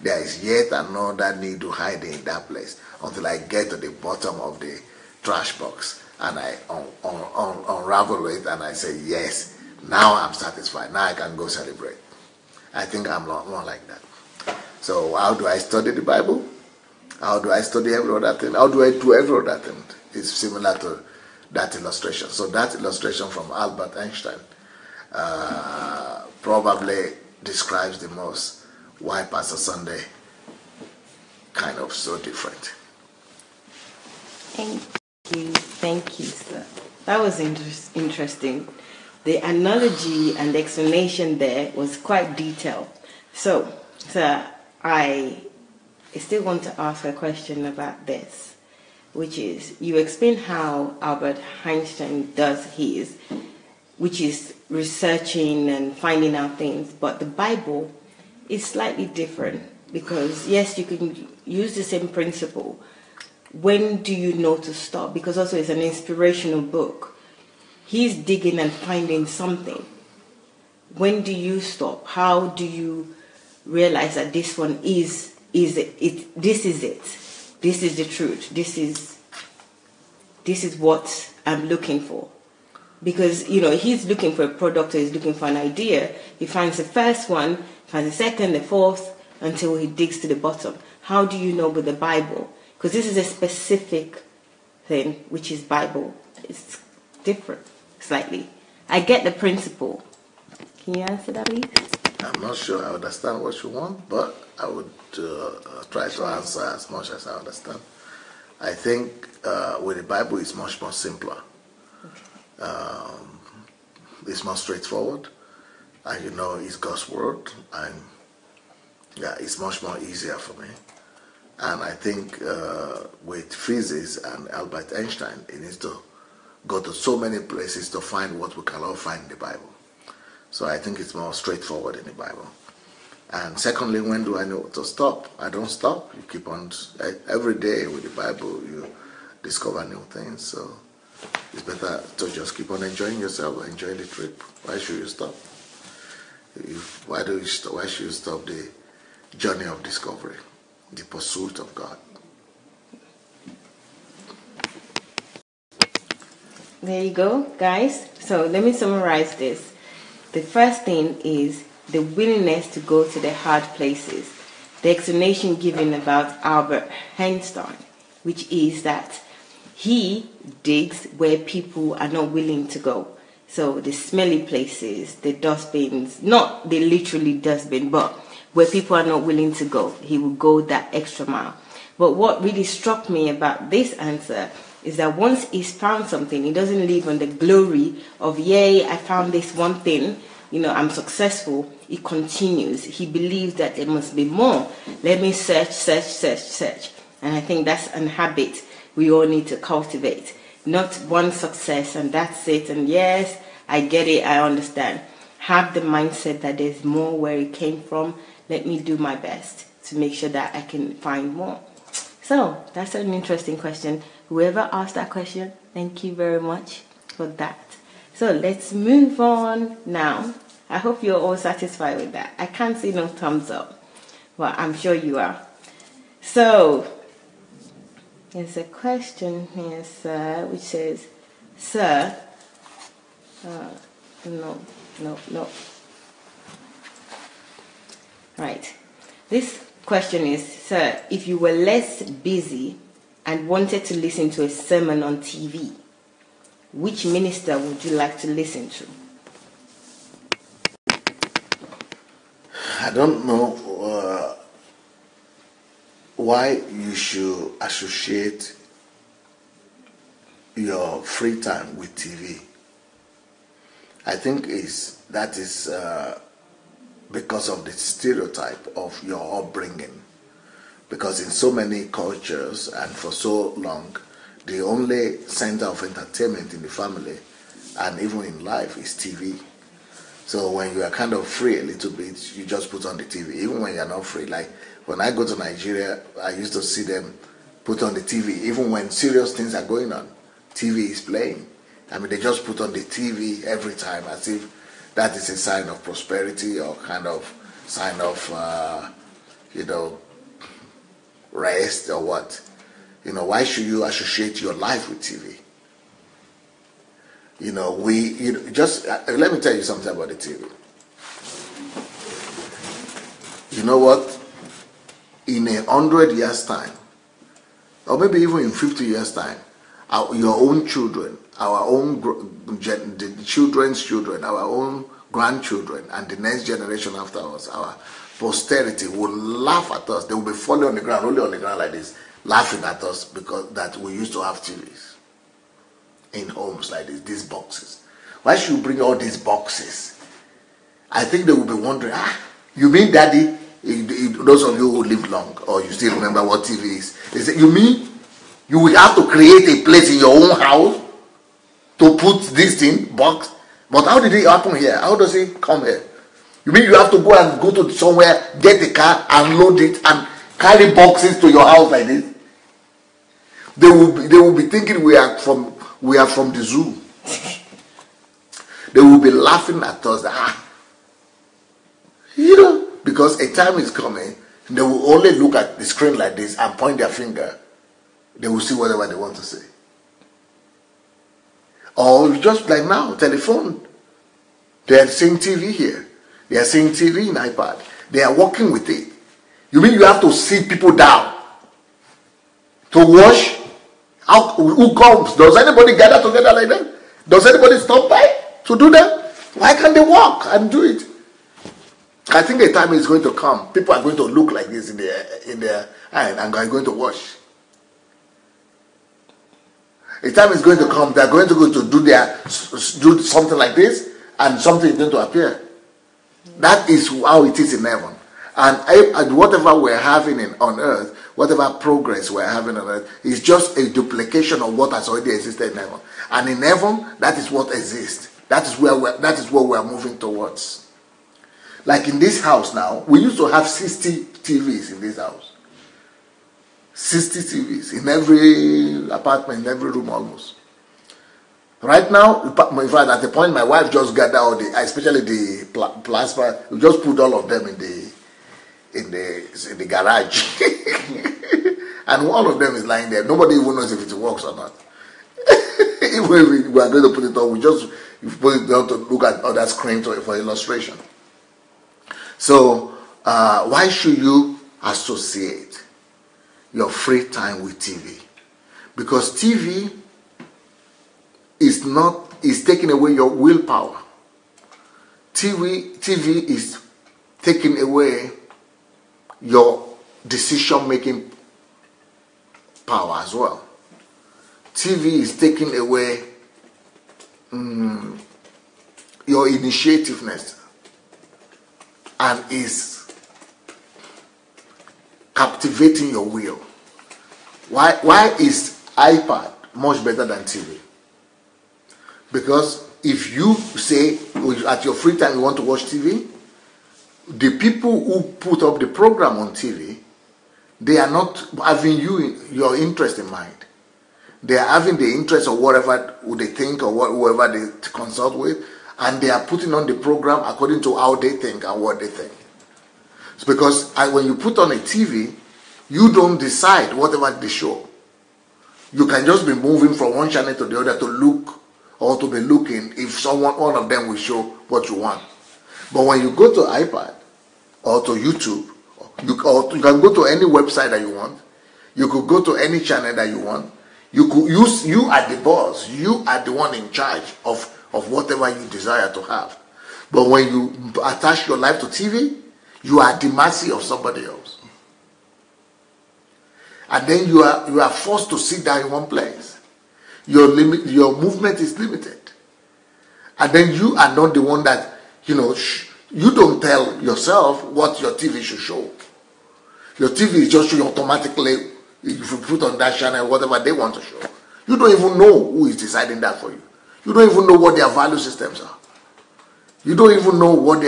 there is yet another needle hiding in that place until I get to the bottom of the trash box and I unravel it and I say, yes, now I'm satisfied. Now I can go celebrate. I think I'm more like that. So how do I study the Bible? How do I study every other thing? How do I do every other thing? It's similar to that illustration. So that illustration from Albert Einstein probably describes the most why Pastor Sunday kind of so different. Thank you, sir. That was interesting. The analogy and the explanation there was quite detailed. So, sir, I still want to ask a question about this, which is, you explain how Albert Einstein does his, which is researching and finding out things, but the Bible is slightly different because, yes, you can use the same principle. When do you know to stop? Because also it's an inspirational book. He's digging and finding something. When do you stop? How do you realize that this one is it? This is it. This is the truth. This is what I'm looking for. Because, he's looking for a product or he's looking for an idea. He finds the first one, finds the second, the fourth, until he digs to the bottom. How do you know with the Bible? Because this is a specific thing, which is Bible. It's different, slightly. I get the principle. Can you answer that, please? I'm not sure I understand what you want, but I would try to answer as much as I understand. I think with the Bible, it's much more simpler. It's more straightforward, and it's God's word, and it's much more easier for me. And I think with physics and Albert Einstein, it needs to go to so many places to find what we can all find in the Bible. So I think it's more straightforward in the Bible. And secondly, when do I know to stop? I don't stop. You keep on every day with the Bible. You discover new things. So it's better to just keep on enjoying yourself, enjoying the trip. Why should you stop? Why should you stop the journey of discovery, the pursuit of God? There you go, guys. So let me summarize this. The first thing is the willingness to go to the hard places. The explanation given about Albert Einstein, which is that He digs where people are not willing to go. So the smelly places, the dustbins, not the literally dustbin, but where people are not willing to go, he will go that extra mile. But what really struck me about this answer is that once he's found something, he doesn't live on the glory of, yay, I found this one thing, I'm successful. He continues. He believes that there must be more. Let me search. And I think that's a habit we all need to cultivate. Not one success and that's it. And yes, I get it, I understand. Have the mindset that there's more where it came from. Let me do my best to make sure that I can find more. So that's an interesting question. Whoever asked that question, thank you very much for that. So let's move on now. I hope you're all satisfied with that. I can't see no thumbs up, but I'm sure you are. So there's a question here, sir, which says, sir, no. Right. This question is, sir, if you were less busy and wanted to listen to a sermon on TV, which minister would you like to listen to? I don't know why you should associate your free time with TV. I think that is because of the stereotype of your upbringing. Because in so many cultures and for so long, the only center of entertainment in the family and even in life is TV. So when you are kind of free a little bit, you just put on the TV. Even when you're not free, like when I go to Nigeria, I used to see them put on the TV. Even when serious things are going on, TV is playing. I mean, they just put on the TV every time as if that is a sign of prosperity or kind of sign of, rest or what. Why should you associate your life with TV? Let me tell you something about the TV. You know what? In 100 years' time, or maybe even in 50 years' time, your own children, our own the children's children, our own grandchildren, and the next generation after us, our posterity will laugh at us. They will be falling on the ground, rolling on the ground like this, laughing at us because that we used to have TVs in homes like this, these boxes. Why should you bring all these boxes? I think they will be wondering, you mean, Daddy, those of you who live long, or you still remember what TV is, they say, you mean you will have to create a place in your own house to put this thing, box? But how did it happen here? How does it come here? You mean you have to go to somewhere, get a car, and load it, and carry boxes to your house like this? They will be thinking we are from the zoo. They will be laughing at us. Because a time is coming, they will only look at the screen like this and point their finger. They will see whatever they want to say. Or just like now, telephone. They are seeing TV here. They are seeing TV in iPad. They are working with it. You mean you have to sit people down to wash? Who comes? Does anybody gather together like that? Does anybody stop by to do that? Why can't they walk and do it? I think a time is going to come. People are going to look like this in their hand and are going to wash. A time is going to come. They are going to go to do something like this, and something is going to appear. That is how it is in heaven. And whatever we're having on earth, whatever progress we're having on earth, is just a duplication of what has already existed in heaven. And in heaven, that is what exists. That is what we're moving towards. Like in this house now, we used to have 60 TVs in this house. 60 TVs in every apartment, in every room almost. Right now, in fact, at the point my wife just gathered all especially the plasma, we just put all of them in the garage. And all of them is lying there. Nobody even knows if it works or not. Even if we are going to put it on, we just put it down to look at other screens for illustration. So, why should you associate your free time with TV? Because TV is taking away your willpower. TV is taking away your decision-making power as well. TV is taking away your initiativeness and is captivating your will. Why is iPad much better than TV? Because if you say at your free time you want to watch TV, the people who put up the program on TV, they are not having your interest in mind. They are having the interest of whatever they think or whoever they consult with, and they are putting on the program according to how they think and what they think. It's because when you put on a TV, you don't decide whatever they show. You can just be moving from one channel to the other to look or to be looking if one of them will show what you want. But when you go to iPad or to YouTube, you can go to any website that you want. You could go to any channel that you want. You are the boss. You are the one in charge of whatever you desire to have. But when you attach your life to TV, you are at the mercy of somebody else. And then you are forced to sit down in one place. Your movement is limited. And then you are not the one that, you don't tell yourself what your TV should show. Your TV is just showing automatically. If you put on that channel whatever they want to show. You don't even know who is deciding that for you. You don't even know what their value systems are. You don't even know what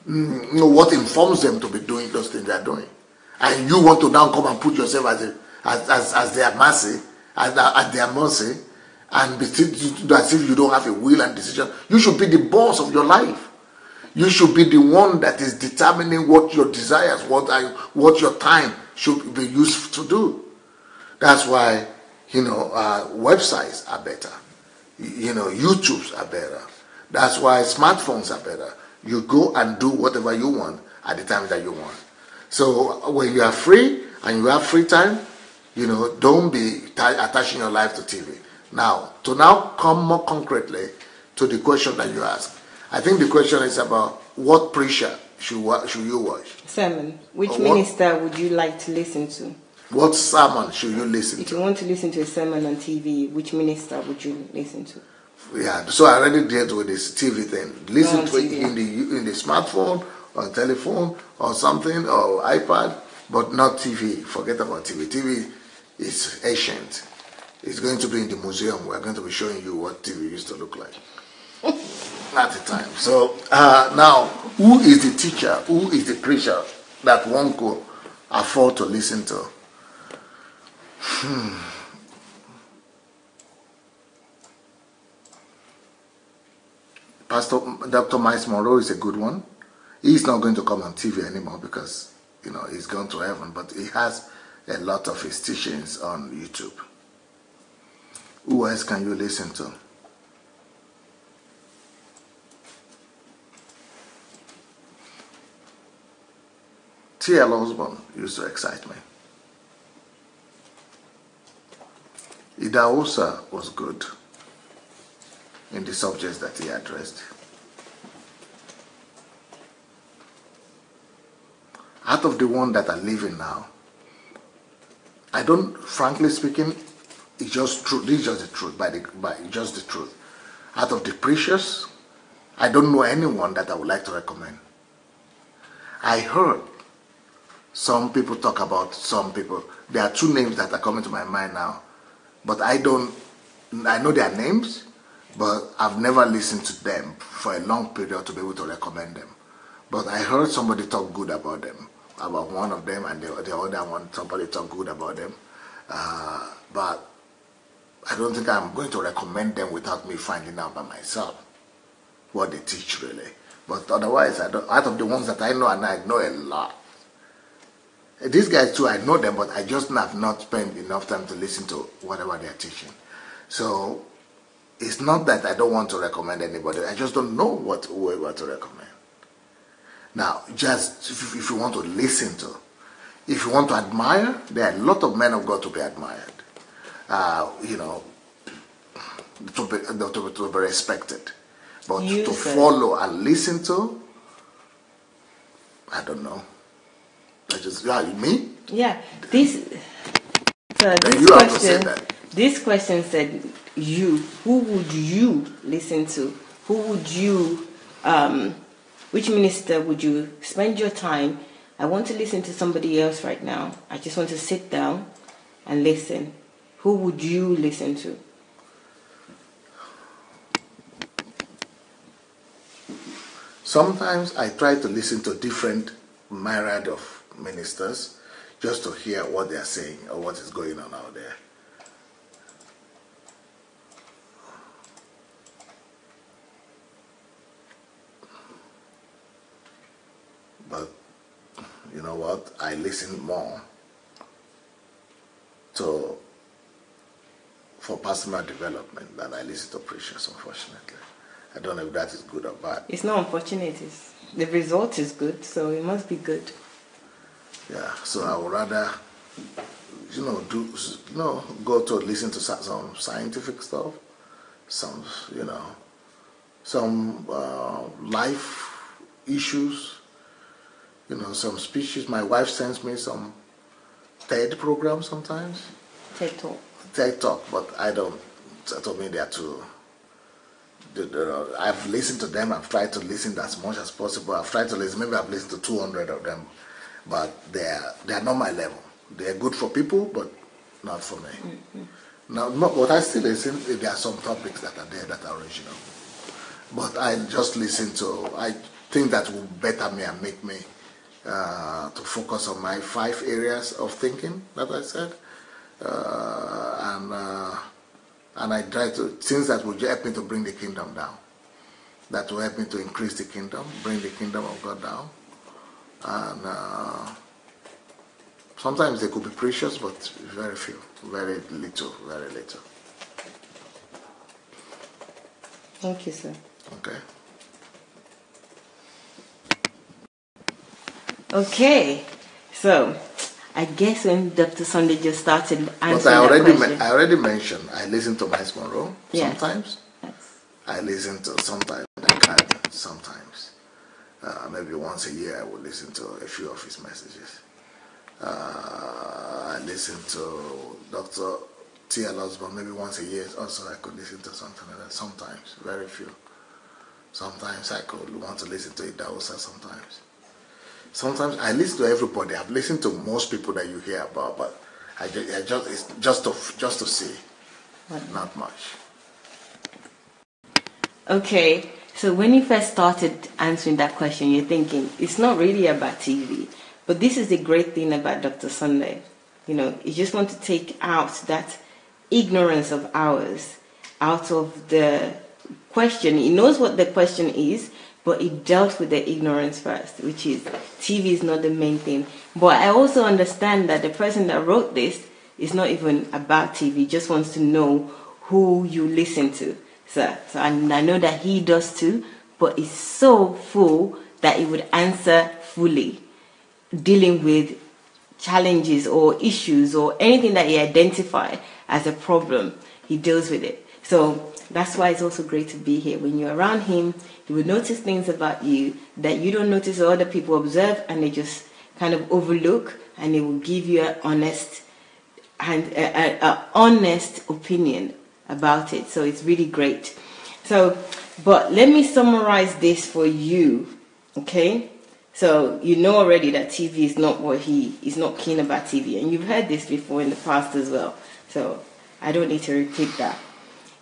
what informs them to be doing those things they're doing. And you want to now come and put yourself as their mercy, at their mercy, and as if you don't have a will and decision. You should be the boss of your life. You should be the one that is determining what your desires, what your time should be used to do. That's why, websites are better. YouTubes are better. That's why smartphones are better. You go and do whatever you want at the time that you want. So when you are free and you have free time, don't be attaching your life to TV. Now, to come more concretely to the question that you asked. I think the question is about what preacher should you watch? Sermon. Which minister would you like to listen to? What sermon should you listen to? If you want to listen to a sermon on TV, which minister would you listen to? Yeah, so I already dealt with this TV thing. Listen to it in the smartphone, on telephone, or something, or iPad, but not TV. Forget about TV. TV is ancient. It's going to be in the museum. We're going to be showing you what TV used to look like. At the time. So now, who is the teacher? Who is the preacher that one could afford to listen to? Pastor Dr. Miles Monroe is a good one. He's not going to come on TV anymore because he's gone to heaven, but he has a lot of his teachings on YouTube. Who else can you listen to? T.L. Osborne used to excite me. Idahosa was good in the subjects that he addressed. Out of the one that are living now, I don't, frankly speaking, it's just true. This is just the truth, just the truth. Out of the preachers, I don't know anyone that I would like to recommend. I heard some people talk about some people. There are two names that are coming to my mind now, but I know their names, but I've never listened to them for a long period to be able to recommend them. But I heard somebody talk good about them, about one of them, and the other one, somebody talk good about them. But I don't think I'm going to recommend them without me finding out by myself what they teach really. But otherwise, out of the ones that I know, and I know a lot. These guys too, I know them, but I just have not spent enough time to listen to whatever they are teaching. So it's not that I don't want to recommend anybody. I just don't know whoever to recommend. Now, just if you want to listen to, if you want to admire, there are a lot of men of God to be admired. you know, to be respected. But You, to sir. follow and listen to, I don't know. I just, yeah, me? Yeah, this. So Then you have to say that. this question said, you. Who would you listen to? Who would you? Which minister would you spend your time? I want to listen to somebody else right now. I just want to sit down and listen. Who would you listen to? Sometimes I try to listen to different myriad of ministers just to hear what they are saying or what is going on out there. But you know what? I listen more for personal development than I listen to preachers, unfortunately. I don't know if that is good or bad. It's not unfortunate. The result is good, so it must be good. Yeah, so I would rather, go to listen to some scientific stuff, some, some life issues, some speeches. My wife sends me some TED programs sometimes. TED Talk. TED Talk, but I don't mean they are too. I've listened to them. I've tried to listen as much as possible. I've tried to listen. Maybe I've listened to 200 of them, but they are not my level. They are good for people, but not for me. Mm-hmm. Now, but I still listen. There are some topics that are there that are original, but I just listen to. I think that will better me and make me to focus on my 5 areas of thinking that I said, and I try to, things that will help me to bring the kingdom down, that will help me to increase the kingdom, bring the kingdom of God down. And sometimes they could be precious, but very few, very little. Thank you, sir. Okay. Okay, so I guess when Dr. Sunday just started answering but I I already mentioned I listen to Miles Monroe sometimes. Yes. I listen to sometimes. I can't sometimes. Maybe once a year I will listen to a few of his messages. I listen to Dr. T.L. Osborne maybe once a year. Also, I could listen to something like that. Sometimes, very few. Sometimes I could want to listen to Idausa. Sometimes I listen to everybody. I've listened to most people that you hear about, but it's just to see, not much. Okay, so when you first started answering that question, you're thinking it's not really about TV, but this is the great thing about Dr. Sunday. You just want to take out that ignorance of ours out of the question. He knows what the question is, but he dealt with the ignorance first, which is TV is not the main thing. But I also understand that the person that wrote this is not even about TV, just wants to know who you listen to. So and I know that he does too, but it's so full that he would answer fully, dealing with challenges or issues or anything that he identifies as a problem, he deals with it. So that's why it's also great to be here. When you're around him, you will notice things about you that you don't notice or other people observe, and they just kind of overlook, and they will give you an honest opinion about it. So it's really great. So, but let me summarize this for you, okay? So you know already that TV is not he's not keen about TV, and you've heard this before in the past as well. So I don't need to repeat that.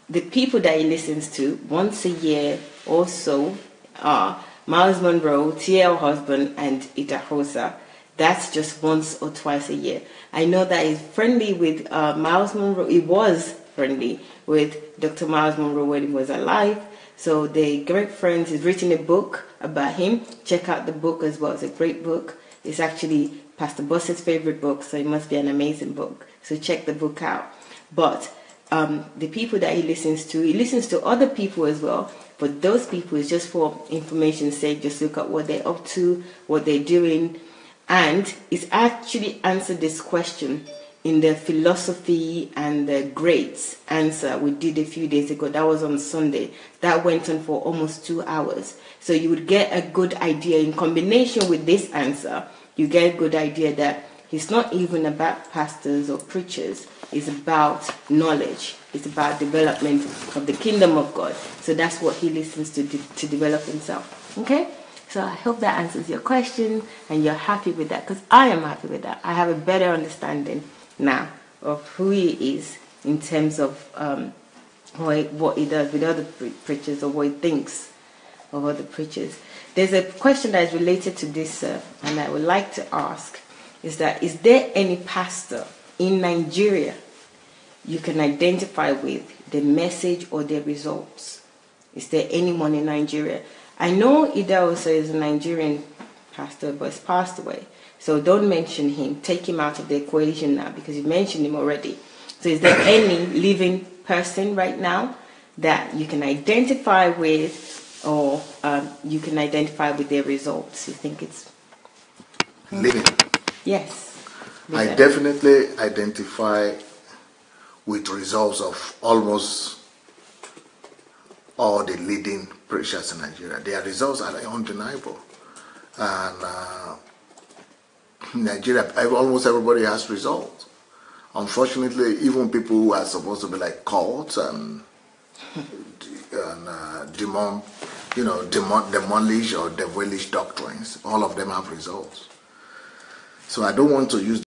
The people that he listens to once a year or so are Miles Monroe, T.L. Osborne, and Idahosa. That's just once or twice a year. I know that he's friendly with Miles Monroe. He was friendly with Dr. Miles Monroe when he was alive. So they're great friends. He's written a book about him. Check out the book as well. It's a great book. It's actually Pastor Boss's favorite book, so it must be an amazing book. So check the book out. But the people that he listens to other people as well, but those people is just for information's sake. Just look at what they're up to, what they're doing, and it's actually answered this question in the philosophy and the grades answer we did a few days ago. That was on Sunday. That went on for almost 2 hours. So you would get a good idea in combination with this answer. You get a good idea that it's not even about pastors or preachers. It's about knowledge. It's about development of the kingdom of God. So that's what he listens to develop himself. Okay? So I hope that answers your question and you're happy with that, because I am happy with that. I have a better understanding now of who he is in terms of what he does with other preachers, or what he thinks of other preachers. There's a question that is related to this, and I would like to ask, is there any pastor in Nigeria you can identify with the message or the results? Is there anyone in Nigeria? I know Ida also is a Nigerian pastor, but he's passed away. So don't mention him. Take him out of the equation now, because you mentioned him already. So is there any living person right now that you can identify with, or you can identify with their results? You think it's living? Yes. I definitely identify with results of almost all the leading preachers in Nigeria. Their results are undeniable. And in Nigeria, almost everybody has results. Unfortunately, even people who are supposed to be like cults and demolish or devilish doctrines, all of them have results. So I don't want to use